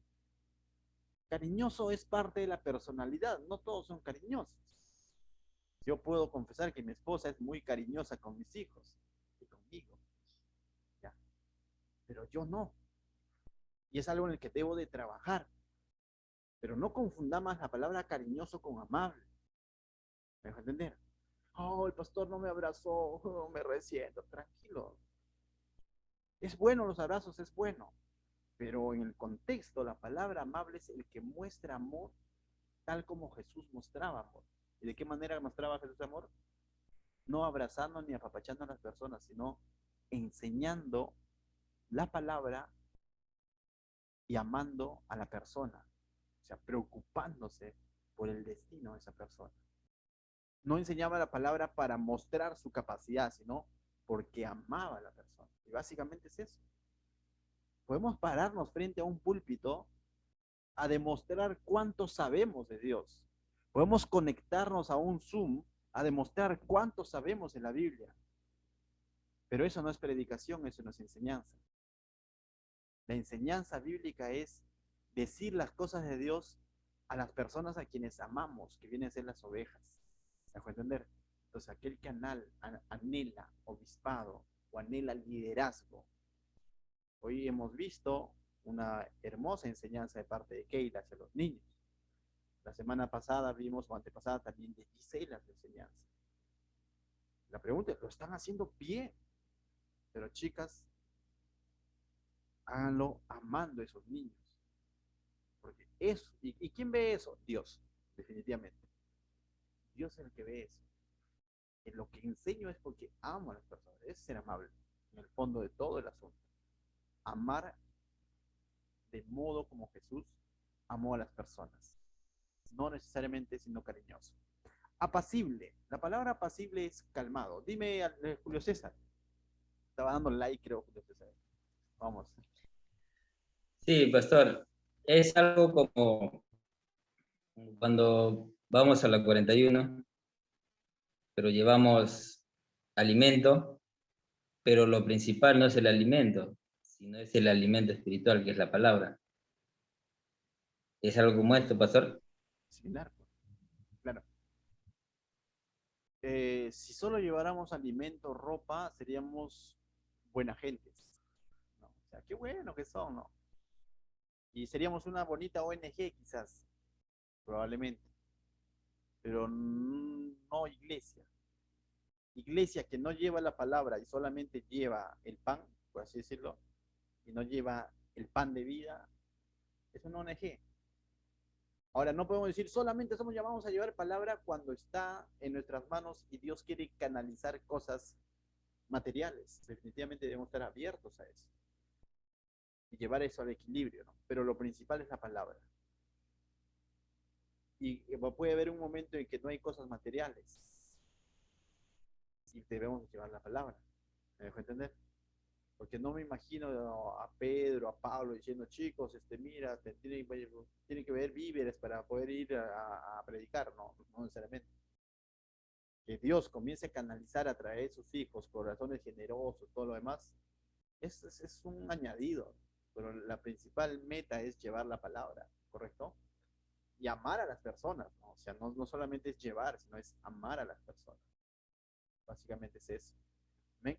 Cariñoso es parte de la personalidad, no todos son cariñosos. Yo puedo confesar que mi esposa es muy cariñosa con mis hijos y conmigo, ¿ya? Pero yo no. Y es algo en el que debo de trabajar. Pero no confundamos la palabra cariñoso con amable. ¿Me dejo entender? Oh, el pastor no me abrazó, oh, me resiento. Tranquilo. Es bueno los abrazos, es bueno. Pero en el contexto, la palabra amable es el que muestra amor tal como Jesús mostraba amor. ¿Y de qué manera mostraba Jesús amor? No abrazando ni apapachando a las personas, sino enseñando la palabra y amando a la persona. O sea, preocupándose por el destino de esa persona. No enseñaba la palabra para mostrar su capacidad, sino porque amaba a la persona. Y básicamente es eso. Podemos pararnos frente a un púlpito a demostrar cuánto sabemos de Dios. Podemos conectarnos a un Zoom a demostrar cuánto sabemos de la Biblia. Pero eso no es predicación, eso no es enseñanza. La enseñanza bíblica es decir las cosas de Dios a las personas a quienes amamos, que vienen a ser las ovejas. ¿Me dejó entender? Entonces, aquel que anhela obispado o anhela liderazgo. Hoy hemos visto una hermosa enseñanza de parte de Keila hacia los niños. La semana pasada vimos, o antepasada también, de Gisela la enseñanza. La pregunta es, ¿lo están haciendo bien? Pero chicas, háganlo amando a esos niños. Porque eso, ¿y quién ve eso? Dios, definitivamente. Dios es el que ve eso. En lo que enseño es porque amo a las personas. Es ser amable, en el fondo de todo el asunto. Amar de modo como Jesús amó a las personas. No necesariamente siendo cariñoso. Apacible. La palabra apacible es calmado. Dime, Julio César. Estaba dando like, creo, Julio César. Vamos. Sí, pastor, es algo como cuando vamos a la 41, pero llevamos alimento, pero lo principal no es el alimento, sino es el alimento espiritual, que es la palabra. ¿Es algo como esto, pastor? Similar. Claro. Si solo lleváramos alimento, ropa, seríamos buena gentes, ¿no? O sea, qué bueno que son, ¿no? Y seríamos una bonita ONG quizás, probablemente, pero no iglesia. Iglesia que no lleva la palabra y solamente lleva el pan, por así decirlo, y no lleva el pan de vida, es una ONG. Ahora, no podemos decir solamente somos llamados a llevar palabra cuando está en nuestras manos y Dios quiere canalizar cosas materiales. Definitivamente debemos estar abiertos a eso y llevar eso al equilibrio, ¿no? Pero lo principal es la palabra. Y puede haber un momento en que no hay cosas materiales y debemos llevar la palabra. ¿Me dejo entender? Porque no me imagino a Pedro, a Pablo diciendo, chicos, mira, tienen que ver víveres para poder ir a predicar. No, no necesariamente. Que Dios comience a canalizar a través de sus hijos, corazones generosos, todo lo demás, es un añadido. Pero la principal meta es llevar la palabra, ¿correcto? Y amar a las personas, ¿no? O sea, no solamente es llevar, sino es amar a las personas. Básicamente es eso. ¿Ven?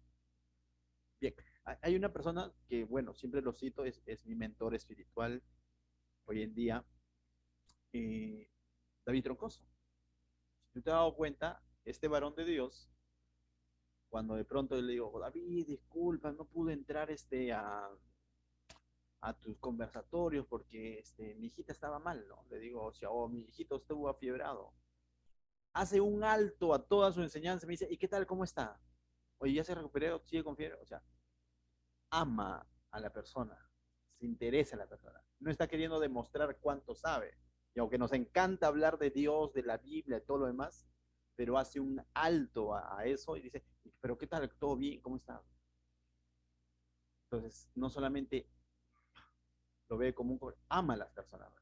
Bien, hay una persona que, bueno, siempre lo cito, es mi mentor espiritual hoy en día, eh, David Troncoso. Si tú te has dado cuenta, este varón de Dios, cuando de pronto le digo, David, disculpa, no pude entrar a tus conversatorios porque mi hijita estaba mal, ¿no? Le digo, o sea, mi hijito estuvo afiebrado. Hace un alto a toda su enseñanza, me dice, ¿y qué tal? ¿Cómo está? Oye, ¿ya se recuperó? ¿Sigue con fiebre? O sea, ama a la persona, se interesa en la persona. No está queriendo demostrar cuánto sabe. Y aunque nos encanta hablar de Dios, de la Biblia, de todo lo demás, pero hace un alto a eso y dice, ¿pero qué tal? ¿Todo bien? ¿Cómo está? Entonces, no solamente lo ve como ama a las personas.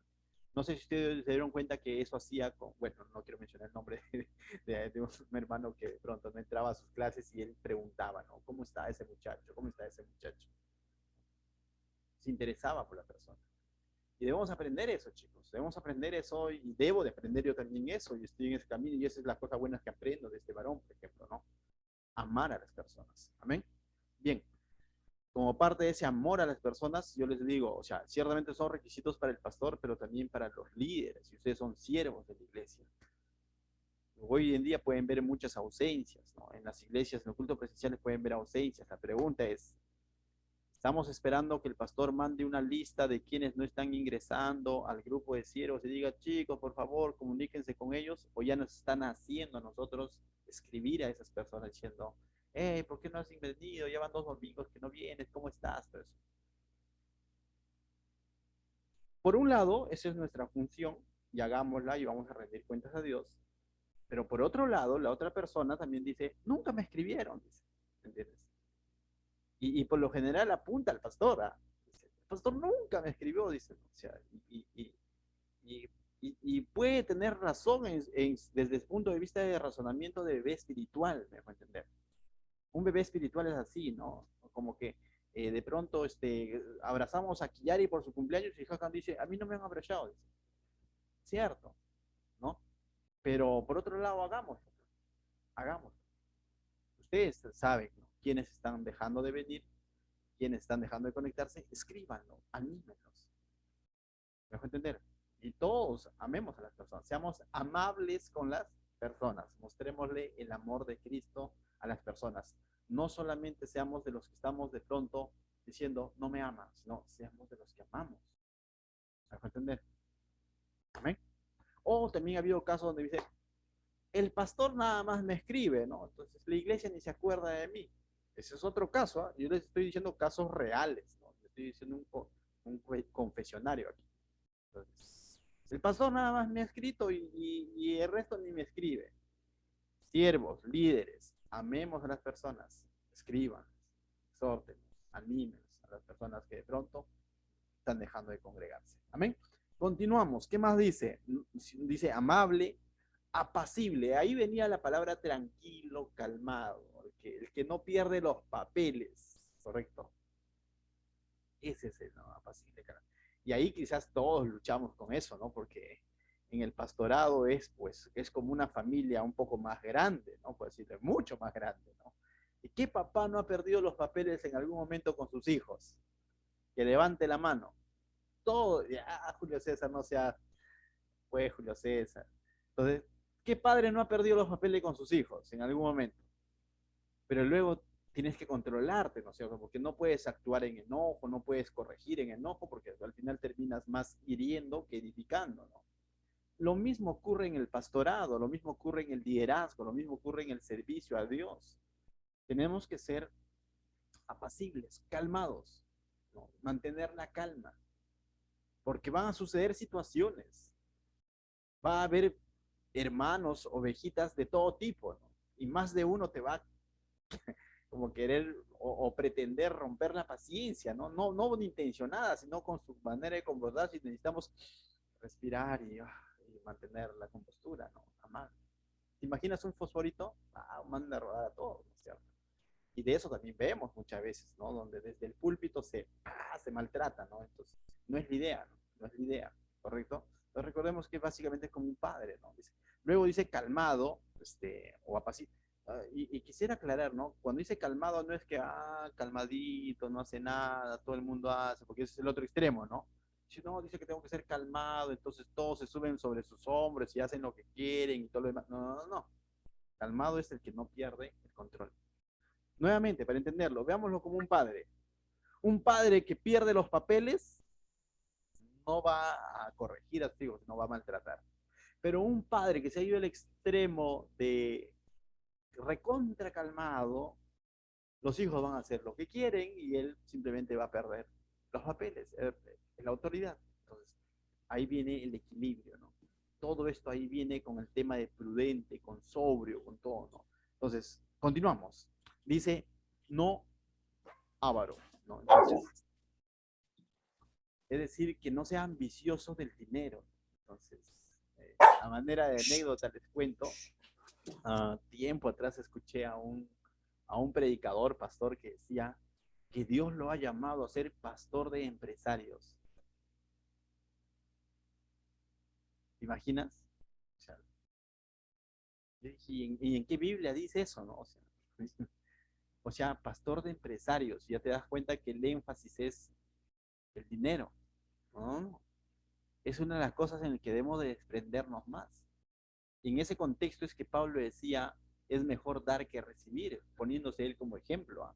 No sé si ustedes se dieron cuenta que eso hacía con, bueno, no quiero mencionar el nombre de un hermano que de pronto no entraba a sus clases y él preguntaba, ¿no? ¿Cómo está ese muchacho? ¿Cómo está ese muchacho? Se interesaba por la persona. Y debemos aprender eso, chicos. Debemos aprender eso y debo de aprender yo también eso. Y estoy en ese camino y esa es la cosa buena que aprendo de este varón, por ejemplo, ¿no? Amar a las personas. Amén. Bien, como parte de ese amor a las personas, yo les digo, o sea, ciertamente son requisitos para el pastor, pero también para los líderes, y ustedes son siervos de la iglesia. Hoy en día pueden ver muchas ausencias, ¿no? En las iglesias, en los cultos presenciales pueden ver ausencias. La pregunta es, ¿estamos esperando que el pastor mande una lista de quienes no están ingresando al grupo de siervos y diga, chicos, por favor, comuníquense con ellos? ¿O ya nos están haciendo a nosotros escribir a esas personas diciendo, hey, ¿por qué no has venido? Ya van 2 domingos que no vienes, ¿cómo estás? Pero por un lado, esa es nuestra función y hagámosla y vamos a rendir cuentas a Dios. Pero por otro lado, la otra persona también dice, nunca me escribieron, dice, ¿entiendes? Y por lo general apunta al pastor, ¿ah? Dice, el pastor nunca me escribió, dice, o sea, y, y puede tener razón desde el punto de vista de razonamiento de bebé espiritual, me dejo entender. Un bebé espiritual es así, ¿no? Como que de pronto abrazamos a Kiyari por su cumpleaños y Hakan dice, a mí no me han abrazado, dice, cierto, ¿no? Pero por otro lado, hagamos. Ustedes saben, ¿no? Quiénes están dejando de venir, quiénes están dejando de conectarse, escríbanlo, anímenlos. ¿Me dejo entender? Y todos amemos a las personas, seamos amables con las personas, mostrémosle el amor de Cristo a las personas. No solamente seamos de los que estamos de pronto diciendo, no me amas, sino seamos de los que amamos. ¿Me dejo entender? Amén. O también ha habido casos donde dice, el pastor nada más me escribe, ¿no? Entonces la iglesia ni se acuerda de mí. Ese es otro caso, ¿eh? Yo les estoy diciendo casos reales, ¿no? Les estoy diciendo un confesionario aquí. Entonces, el pastor nada más me ha escrito y el resto ni me escribe. Siervos, líderes, amemos a las personas, escriban, exhorten, animen a las personas que de pronto están dejando de congregarse. Amén. Continuamos. ¿Qué más dice? Dice amable, apacible. Ahí venía la palabra tranquilo, calmado, el que no pierde los papeles, ¿correcto? Ese es el, ¿no? Apacible, calmado. Y ahí quizás todos luchamos con eso, ¿no? Porque en el pastorado pues, es como una familia un poco más grande, ¿no? Por decirlo, mucho más grande, ¿no? ¿Y qué papá no ha perdido los papeles en algún momento con sus hijos? Que levante la mano. Todo, ya, Julio César, no sea, pues Julio César. Entonces, ¿qué padre no ha perdido los papeles con sus hijos en algún momento? Pero luego tienes que controlarte, ¿no es cierto? Porque no puedes actuar en enojo, no puedes corregir en enojo, porque al final terminas más hiriendo que edificando, ¿no? Lo mismo ocurre en el pastorado, lo mismo ocurre en el liderazgo, lo mismo ocurre en el servicio a Dios. Tenemos que ser apacibles, calmados, ¿no? Mantener la calma, porque van a suceder situaciones, va a haber hermanos, ovejitas de todo tipo, ¿no? Y más de uno te va como querer o pretender romper la paciencia, ¿no? No intencionada, sino con su manera de comportarse y necesitamos respirar y mantener la compostura, ¿no? Amar. ¿Te imaginas un fosforito? Manda a rodar a todos, ¿no es cierto? Y de eso también vemos muchas veces, ¿no? Donde desde el púlpito se maltrata, ¿no? Entonces, no es la idea, ¿no? No es la idea, ¿correcto? Entonces recordemos que básicamente es como un padre, ¿no? Luego dice calmado, o apacible. Y quisiera aclarar, ¿no? Cuando dice calmado no es que, calmadito, no hace nada, todo el mundo hace, porque ese es el otro extremo, ¿no? Si no, dice que tengo que ser calmado, entonces todos se suben sobre sus hombros y hacen lo que quieren y todo lo demás. No. Calmado es el que no pierde el control. Nuevamente, para entenderlo, veámoslo como un padre. Un padre que pierde los papeles no va a corregir a sus hijos, no va a maltratar. Pero un padre que se ha ido al extremo de recontra calmado, los hijos van a hacer lo que quieren y él simplemente va a perder los papeles, la autoridad. Entonces, ahí viene el equilibrio, ¿no? Todo esto ahí viene con el tema de prudente, con sobrio, con todo, ¿no? Entonces, continuamos. Dice, no avaro, ¿no? Entonces, es decir, que no sea ambicioso del dinero. Entonces, a manera de anécdota les cuento, tiempo atrás escuché a un predicador, pastor, que decía que Dios lo ha llamado a ser pastor de empresarios. ¿Te imaginas? O sea, ¿y en qué Biblia dice eso, no? O sea, pastor de empresarios, ya te das cuenta que el énfasis es el dinero, ¿no? Es una de las cosas en las que debemos de desprendernos más. Y en ese contexto es que Pablo decía, es mejor dar que recibir, poniéndose él como ejemplo.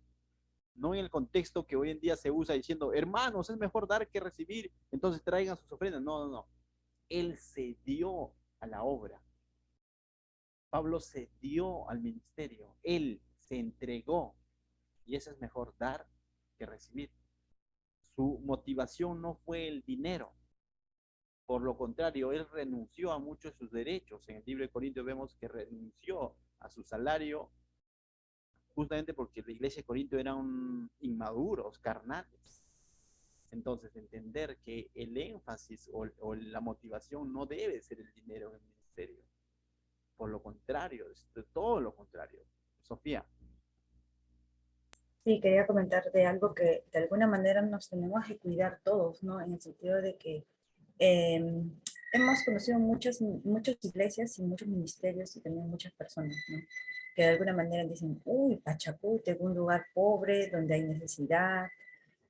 No en el contexto que hoy en día se usa diciendo, hermanos, es mejor dar que recibir, entonces traigan sus ofrendas. No. Él se dio a la obra. Pablo se dio al ministerio. Él se entregó. Y eso es mejor dar que recibir. Su motivación no fue el dinero. Por lo contrario, él renunció a muchos de sus derechos. En el libro de Corintios vemos que renunció a su salario justamente porque la iglesia de Corinto eran inmaduros, carnales. Entonces, entender que el énfasis o la motivación no debe ser el dinero en el ministerio. Por lo contrario, es de todo lo contrario. Sofía. Sí, quería comentar de algo que de alguna manera nos tenemos que cuidar todos, ¿no? En el sentido de que eh, hemos conocido muchas iglesias y muchos ministerios y también muchas personas, ¿no? Que de alguna manera dicen, uy, Pachacute, un lugar pobre donde hay necesidad,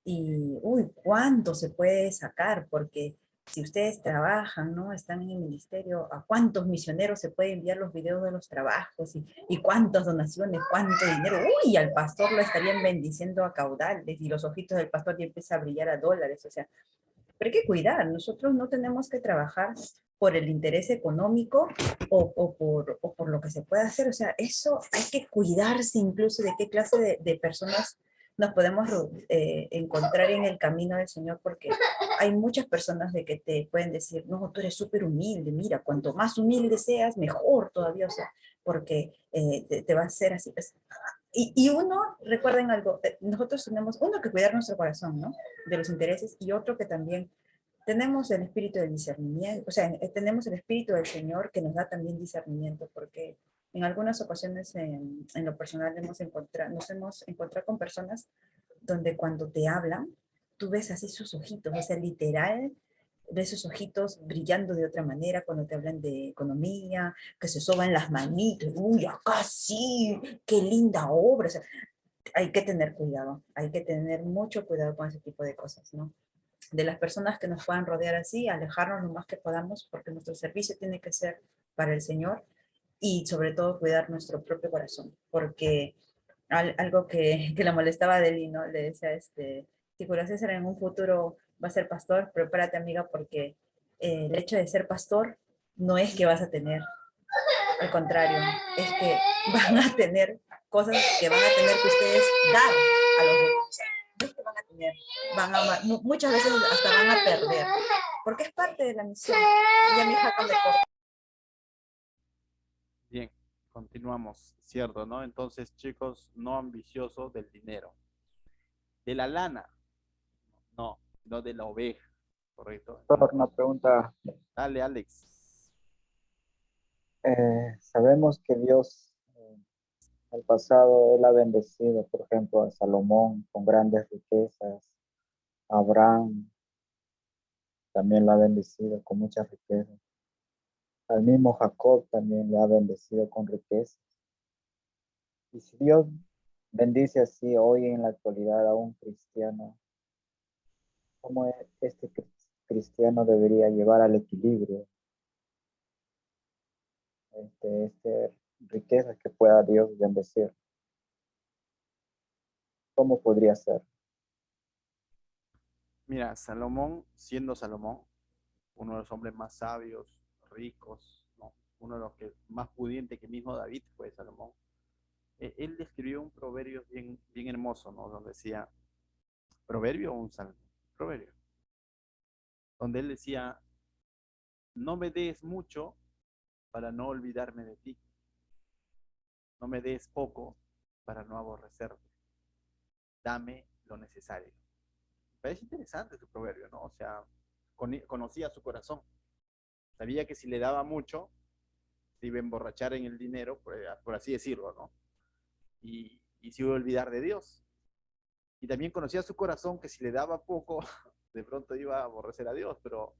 y, uy, ¿cuánto se puede sacar? Porque si ustedes trabajan, ¿no? Están en el ministerio, ¿a cuántos misioneros se puede enviar los videos de los trabajos? Y cuántas donaciones, cuánto dinero. Uy, al pastor lo estarían bendiciendo a caudales y los ojitos del pastor ya empiezan a brillar a dólares. O sea, pero hay que cuidar. Nosotros no tenemos que trabajar por el interés económico o por lo que se pueda hacer. O sea, eso hay que cuidarse incluso de qué clase de personas nos podemos encontrar en el camino del Señor, porque hay muchas personas de que te pueden decir, no, tú eres súper humilde, mira, cuanto más humilde seas, mejor todavía, o sea, porque te va a hacer así. Pues. Y uno, recuerden algo, nosotros tenemos, uno, que cuidar nuestro corazón, ¿no? De los intereses, y otro que también tenemos el espíritu del discernimiento, o sea, tenemos el espíritu del Señor que nos da también discernimiento, porque en algunas ocasiones en lo personal nos hemos encontrado con personas donde cuando te hablan, tú ves así sus ojitos, o sea, literal, ves sus ojitos brillando de otra manera cuando te hablan de economía, que se soban las manitos, uy, acá sí, qué linda obra, o sea, hay que tener cuidado, hay que tener mucho cuidado con ese tipo de cosas, ¿no? De las personas que nos puedan rodear así, alejarnos lo más que podamos, porque nuestro servicio tiene que ser para el Señor y sobre todo cuidar nuestro propio corazón, porque algo que le molestaba a Deli, ¿no? Le decía, si Julio César en un futuro va a ser pastor, prepárate amiga, porque el hecho de ser pastor no es que vas a tener, al contrario, es que van a tener cosas que van a tener que ustedes dar a los demás. No es que van a tener, muchas veces hasta van a perder, porque es parte de la misión. Ya mi hija me corta. Bien, continuamos, cierto, ¿no? Entonces, chicos, no ambiciosos del dinero. De la lana, no, no de la oveja, ¿correcto? Doctor, Entonces, una pregunta. dale, Alex. Sabemos que Dios en el pasado, Él ha bendecido, por ejemplo, a Salomón con grandes riquezas, a Abraham también lo ha bendecido con muchas riquezas, al mismo Jacob también le ha bendecido con riquezas. Y si Dios bendice así hoy en la actualidad a un cristiano, ¿cómo este cristiano debería llevar al equilibrio riquezas que pueda Dios bendecir? ¿Cómo podría ser? Mira, Salomón, siendo Salomón, uno de los hombres más sabios, ricos, ¿no? Uno de los que más pudiente que mismo David fue Salomón. Él describió un proverbio bien, bien hermoso, ¿no? Donde decía, proverbio o un salmo, proverbio, donde él decía, no me des mucho para no olvidarme de ti, no me des poco para no aborrecerte, dame lo necesario. Me parece interesante su proverbio, ¿no? O sea, conocía su corazón, sabía que si le daba mucho, se iba a emborrachar en el dinero, por así decirlo, ¿no? Y se iba a olvidar de Dios. Y también conocía su corazón que si le daba poco, de pronto iba a aborrecer a Dios, pero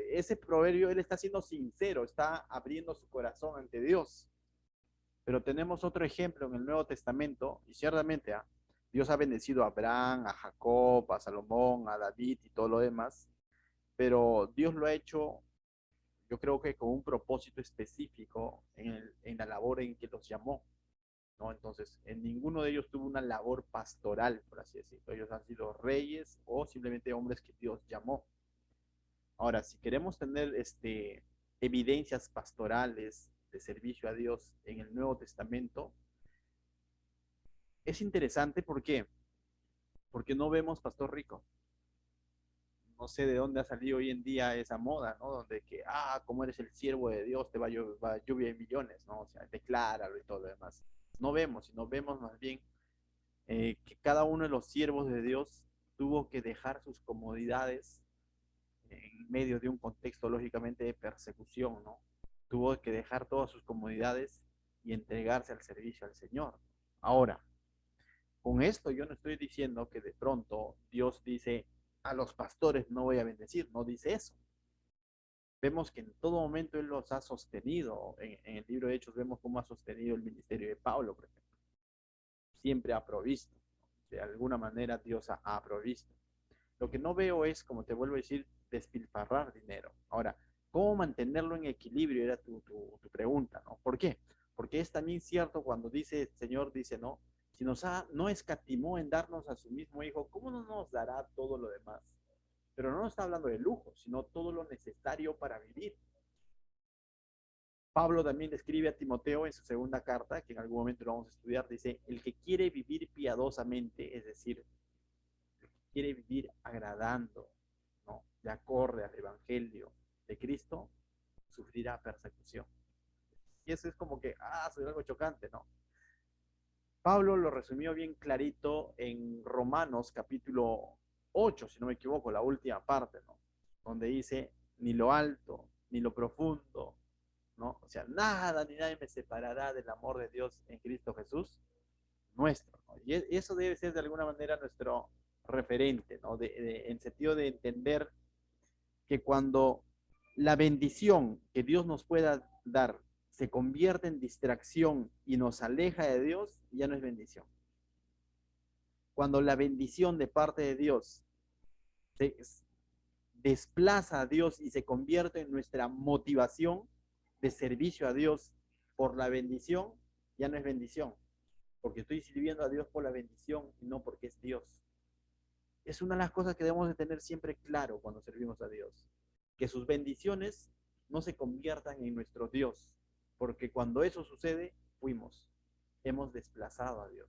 ese proverbio él está siendo sincero, está abriendo su corazón ante Dios. Pero tenemos otro ejemplo en el Nuevo Testamento, y ciertamente Dios ha bendecido a Abraham, a Jacob, a Salomón, a David y todo lo demás, pero Dios lo ha hecho, yo creo que con un propósito específico en la labor en que los llamó, ¿no? Entonces, en ninguno de ellos tuvo una labor pastoral, por así decirlo. Ellos han sido reyes o simplemente hombres que Dios llamó. Ahora, si queremos tener evidencias pastorales de servicio a Dios en el Nuevo Testamento, es interesante. ¿Por qué? Porque no vemos pastor rico, no sé de dónde ha salido hoy en día esa moda, ¿no? Donde que, como eres el siervo de Dios, te va lluvia de millones, ¿no? O sea, decláralo y todo lo demás. No vemos, sino vemos más bien que cada uno de los siervos de Dios tuvo que dejar sus comodidades en medio de un contexto lógicamente de persecución, ¿no? Tuvo que dejar todas sus comodidades y entregarse al servicio al Señor. Ahora, con esto yo no estoy diciendo que de pronto Dios dice a los pastores no voy a bendecir, no dice eso. Vemos que en todo momento Él los ha sostenido. En el libro de Hechos vemos cómo ha sostenido el ministerio de Pablo, por ejemplo. Siempre ha provisto. De alguna manera Dios ha provisto. Lo que no veo es, como te vuelvo a decir, despilfarrar dinero. Ahora, ¿cómo mantenerlo en equilibrio? Era tu pregunta, ¿no? ¿Por qué? Porque es también cierto cuando dice el Señor, dice, no, si no escatimó en darnos a su mismo Hijo, ¿cómo no nos dará todo lo demás? Pero no nos está hablando de lujo, sino todo lo necesario para vivir. Pablo también le escribe a Timoteo en su segunda carta, que en algún momento lo vamos a estudiar, dice, el que quiere vivir piadosamente, es decir, quiere vivir agradando, ¿no? De acorde al evangelio de Cristo, sufrirá persecución. Y eso es como que, soy algo chocante, ¿no? Pablo lo resumió bien clarito en Romanos capítulo 8, si no me equivoco, la última parte, ¿no? Donde dice, ni lo alto, ni lo profundo, ¿no? O sea, nada ni nadie me separará del amor de Dios en Cristo Jesús, nuestro, ¿no? Y eso debe ser de alguna manera nuestro referente, ¿no? En sentido de entender que cuando la bendición que Dios nos pueda dar se convierte en distracción y nos aleja de Dios, ya no es bendición. Cuando la bendición de parte de Dios se desplaza a Dios y se convierte en nuestra motivación de servicio a Dios por la bendición, ya no es bendición, porque estoy sirviendo a Dios por la bendición y no porque es Dios. Es una de las cosas que debemos de tener siempre claro cuando servimos a Dios, que sus bendiciones no se conviertan en nuestro Dios, porque cuando eso sucede, hemos desplazado a Dios.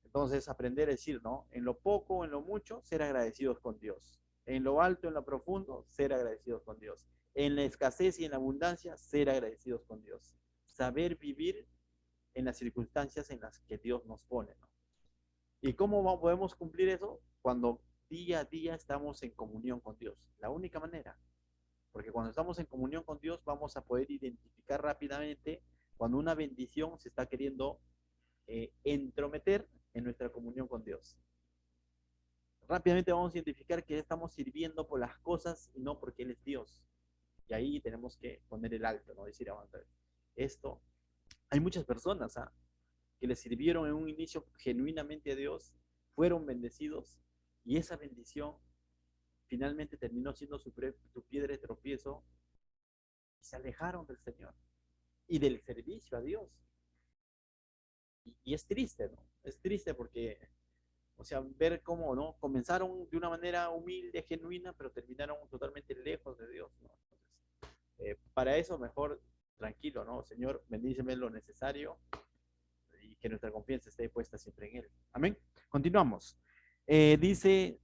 Entonces, aprender a decir, ¿no? En lo poco, en lo mucho, ser agradecidos con Dios. En lo alto, en lo profundo, ser agradecidos con Dios. En la escasez y en la abundancia, ser agradecidos con Dios. Saber vivir en las circunstancias en las que Dios nos pone, ¿no? ¿Y cómo podemos cumplir eso? Cuando día a día estamos en comunión con Dios. La única manera. Porque cuando estamos en comunión con Dios vamos a poder identificar rápidamente cuando una bendición se está queriendo entrometer en nuestra comunión con Dios. Rápidamente vamos a identificar que estamos sirviendo por las cosas y no porque Él es Dios. Y ahí tenemos que poner el alto, ¿no? Decir, aguanta. Esto, hay muchas personas, que le sirvieron en un inicio genuinamente a Dios, fueron bendecidos y esa bendición finalmente terminó siendo su piedra de tropiezo y se alejaron del Señor y del servicio a Dios. Y es triste, ¿no? Es triste porque, o sea, ver cómo, ¿no? Comenzaron de una manera humilde, genuina, pero terminaron totalmente lejos de Dios, ¿no? Entonces, para eso mejor tranquilo, ¿no? Señor, bendíceme lo necesario y que nuestra confianza esté puesta siempre en Él. Amén. Continuamos. Dice,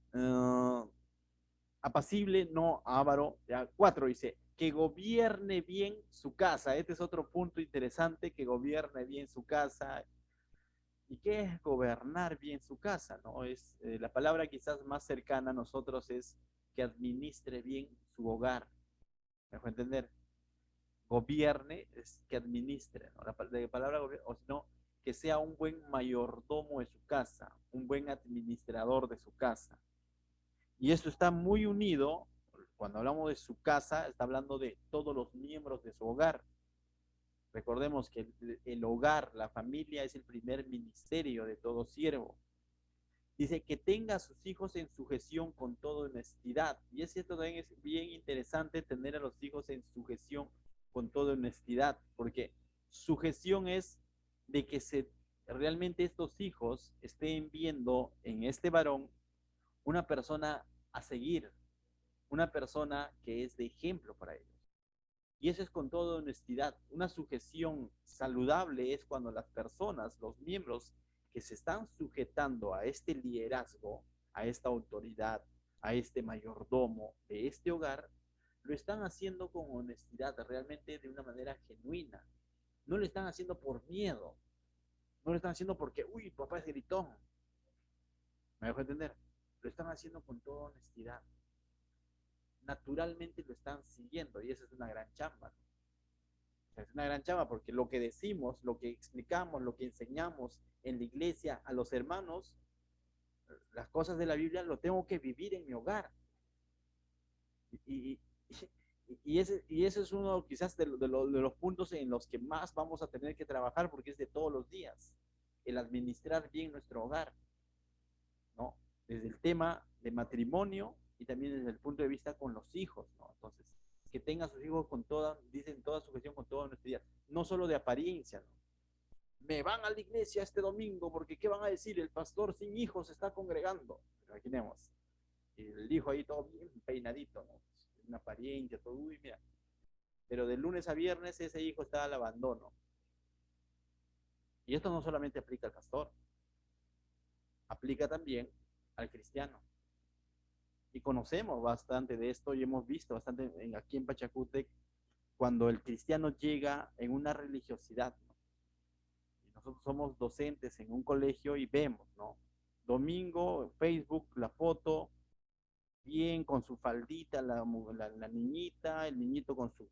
apacible, no avaro. Ya, 4 dice, que gobierne bien su casa. Este es otro punto interesante, que gobierne bien su casa. ¿Y qué es gobernar bien su casa? ¿No? Es, la palabra quizás más cercana a nosotros es que administre bien su hogar. ¿Me dejo entender? Gobierne es que administre, ¿no? La palabra gobierno, o si no, que sea un buen mayordomo de su casa, un buen administrador de su casa. Y esto está muy unido, cuando hablamos de su casa, está hablando de todos los miembros de su hogar. Recordemos que el hogar, la familia, es el primer ministerio de todo siervo. Dice que tenga a sus hijos en sujeción con toda honestidad. Y es cierto, también es bien interesante tener a los hijos en sujeción con toda honestidad, porque sujeción es de que realmente estos hijos estén viendo en este varón una persona a seguir, una persona que es de ejemplo para ellos. Y eso es con toda honestidad. Una sujeción saludable es cuando las personas, los miembros que se están sujetando a este liderazgo, a esta autoridad, a este mayordomo de este hogar, lo están haciendo con honestidad, realmente de una manera genuina. No lo están haciendo por miedo, no lo están haciendo porque, uy, papá es gritón. ¿Me dejo entender? Lo están haciendo con toda honestidad. Naturalmente lo están siguiendo y esa es una gran chamba. O sea, es una gran chamba porque lo que decimos, lo que explicamos, lo que enseñamos en la iglesia a los hermanos, las cosas de la Biblia, lo tengo que vivir en mi hogar. Y, ese es uno quizás de los puntos en los que más vamos a tener que trabajar porque es de todos los días, el administrar bien nuestro hogar, ¿no? Desde el tema de matrimonio y también desde el punto de vista con los hijos, ¿no? Entonces, que tenga a sus hijos con toda, dicen toda su gestión, con toda honestidad, no solo de apariencia, ¿no? Me van a la iglesia este domingo porque ¿qué van a decir? El pastor sin hijos está congregando. Imaginemos. Y el hijo ahí todo bien peinadito, ¿no? Una apariencia, todo, uy, mira. Pero de lunes a viernes ese hijo está al abandono. Y esto no solamente aplica al pastor, aplica también al cristiano. Y conocemos bastante de esto y hemos visto bastante aquí en Pachacútec cuando el cristiano llega en una religiosidad, ¿no? Y nosotros somos docentes en un colegio y vemos, ¿no? Domingo, Facebook, la foto, bien con su faldita, la niñita, el niñito con su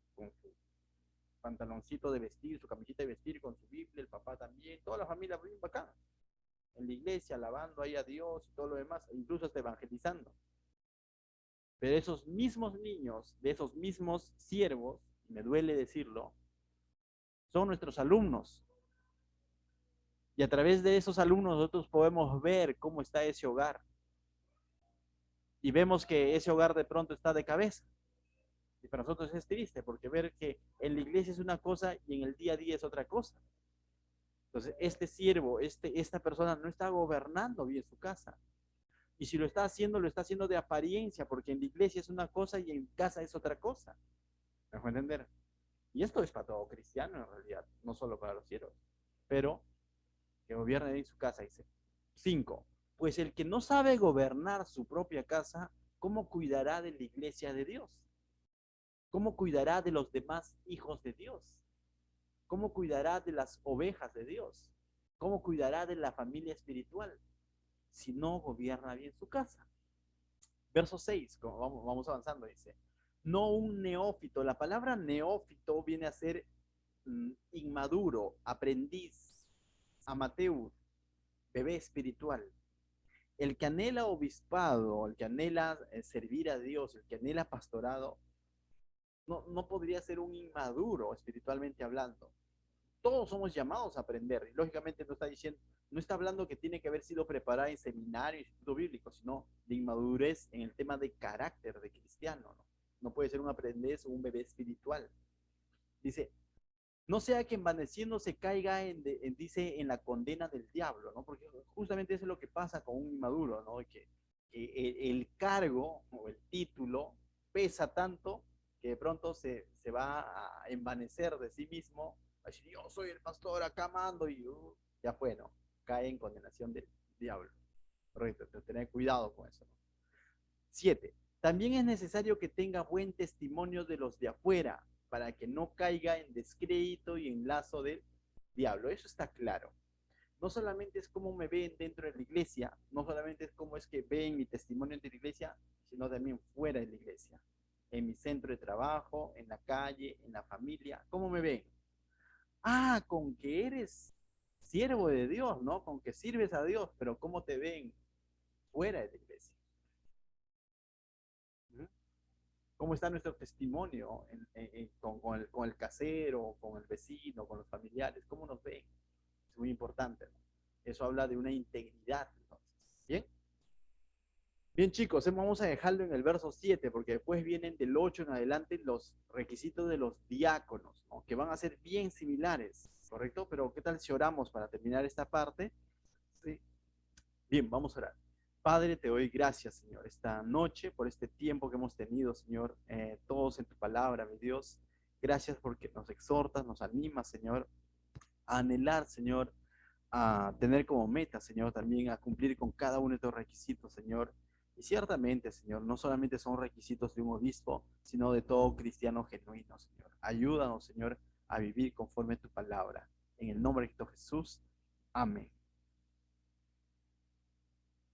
pantaloncito de vestir, su camiseta de vestir, con su Biblia, el papá también, toda la familia bien bacán. En la iglesia, alabando ahí a Dios y todo lo demás, incluso hasta evangelizando. Pero esos mismos niños, de esos mismos siervos, me duele decirlo, son nuestros alumnos. Y a través de esos alumnos nosotros podemos ver cómo está ese hogar. Y vemos que ese hogar de pronto está de cabeza. Y para nosotros es triste porque ver que en la iglesia es una cosa y en el día a día es otra cosa. Entonces, este siervo, esta persona no está gobernando bien su casa. Y si lo está haciendo de apariencia, porque en la iglesia es una cosa y en casa es otra cosa. ¿Me dejo entender? Y esto es para todo cristiano en realidad, no solo para los siervos. Pero que gobierne en su casa, dice. 5. Pues el que no sabe gobernar su propia casa, ¿cómo cuidará de la iglesia de Dios? ¿Cómo cuidará de los demás hijos de Dios? ¿Cómo cuidará de las ovejas de Dios? ¿Cómo cuidará de la familia espiritual si no gobierna bien su casa? Verso 6, como vamos avanzando, dice, no un neófito. La palabra neófito viene a ser inmaduro, aprendiz, amateur, bebé espiritual. El que anhela obispado, el que anhela servir a Dios, el que anhela pastorado, no podría ser un inmaduro espiritualmente hablando. Todos somos llamados a aprender. Y lógicamente no está hablando que tiene que haber sido preparado en seminario, instituto bíblico, sino de inmadurez en el tema de carácter de cristiano, ¿no? No puede ser un aprendiz o un bebé espiritual. Dice, no sea que envaneciéndose caiga dice, en la condena del diablo, ¿no? Porque justamente eso es lo que pasa con un inmaduro, ¿no? Que el cargo o el título pesa tanto que de pronto se va a envanecer de sí mismo, a decir, yo soy el pastor, acá mando, y ya fue, ¿no? Cae en condenación del diablo. Correcto, tener cuidado con eso, ¿no? 7. También es necesario que tenga buen testimonio de los de afuera, para que no caiga en descrédito y en lazo del diablo. Eso está claro. No solamente es cómo me ven dentro de la iglesia, no solamente es cómo es que ven mi testimonio de la iglesia, sino también fuera de la iglesia, en mi centro de trabajo, en la calle, en la familia. ¿Cómo me ven? Ah, con que eres siervo de Dios, ¿no? Con que sirves a Dios, pero ¿cómo te ven fuera de la iglesia? ¿Cómo está nuestro testimonio con el casero, con el vecino, con los familiares? ¿Cómo nos ven? Es muy importante, ¿no? Eso habla de una integridad, entonces. ¿Bien? Bien, chicos, vamos a dejarlo en el verso 7, porque después vienen del 8 en adelante los requisitos de los diáconos, ¿no? Que van a ser bien similares, ¿correcto? Pero ¿qué tal si oramos para terminar esta parte? Sí. Bien, vamos a orar. Padre, te doy gracias, Señor, esta noche por este tiempo que hemos tenido, Señor, todos en tu palabra, mi Dios. Gracias porque nos exhortas, nos animas, Señor, a anhelar, Señor, a tener como meta, Señor, también a cumplir con cada uno de estos requisitos, Señor, Y ciertamente, Señor, no solamente son requisitos de un obispo, sino de todo cristiano genuino, Señor. Ayúdanos, Señor, a vivir conforme a tu palabra. En el nombre de Cristo Jesús. Amén.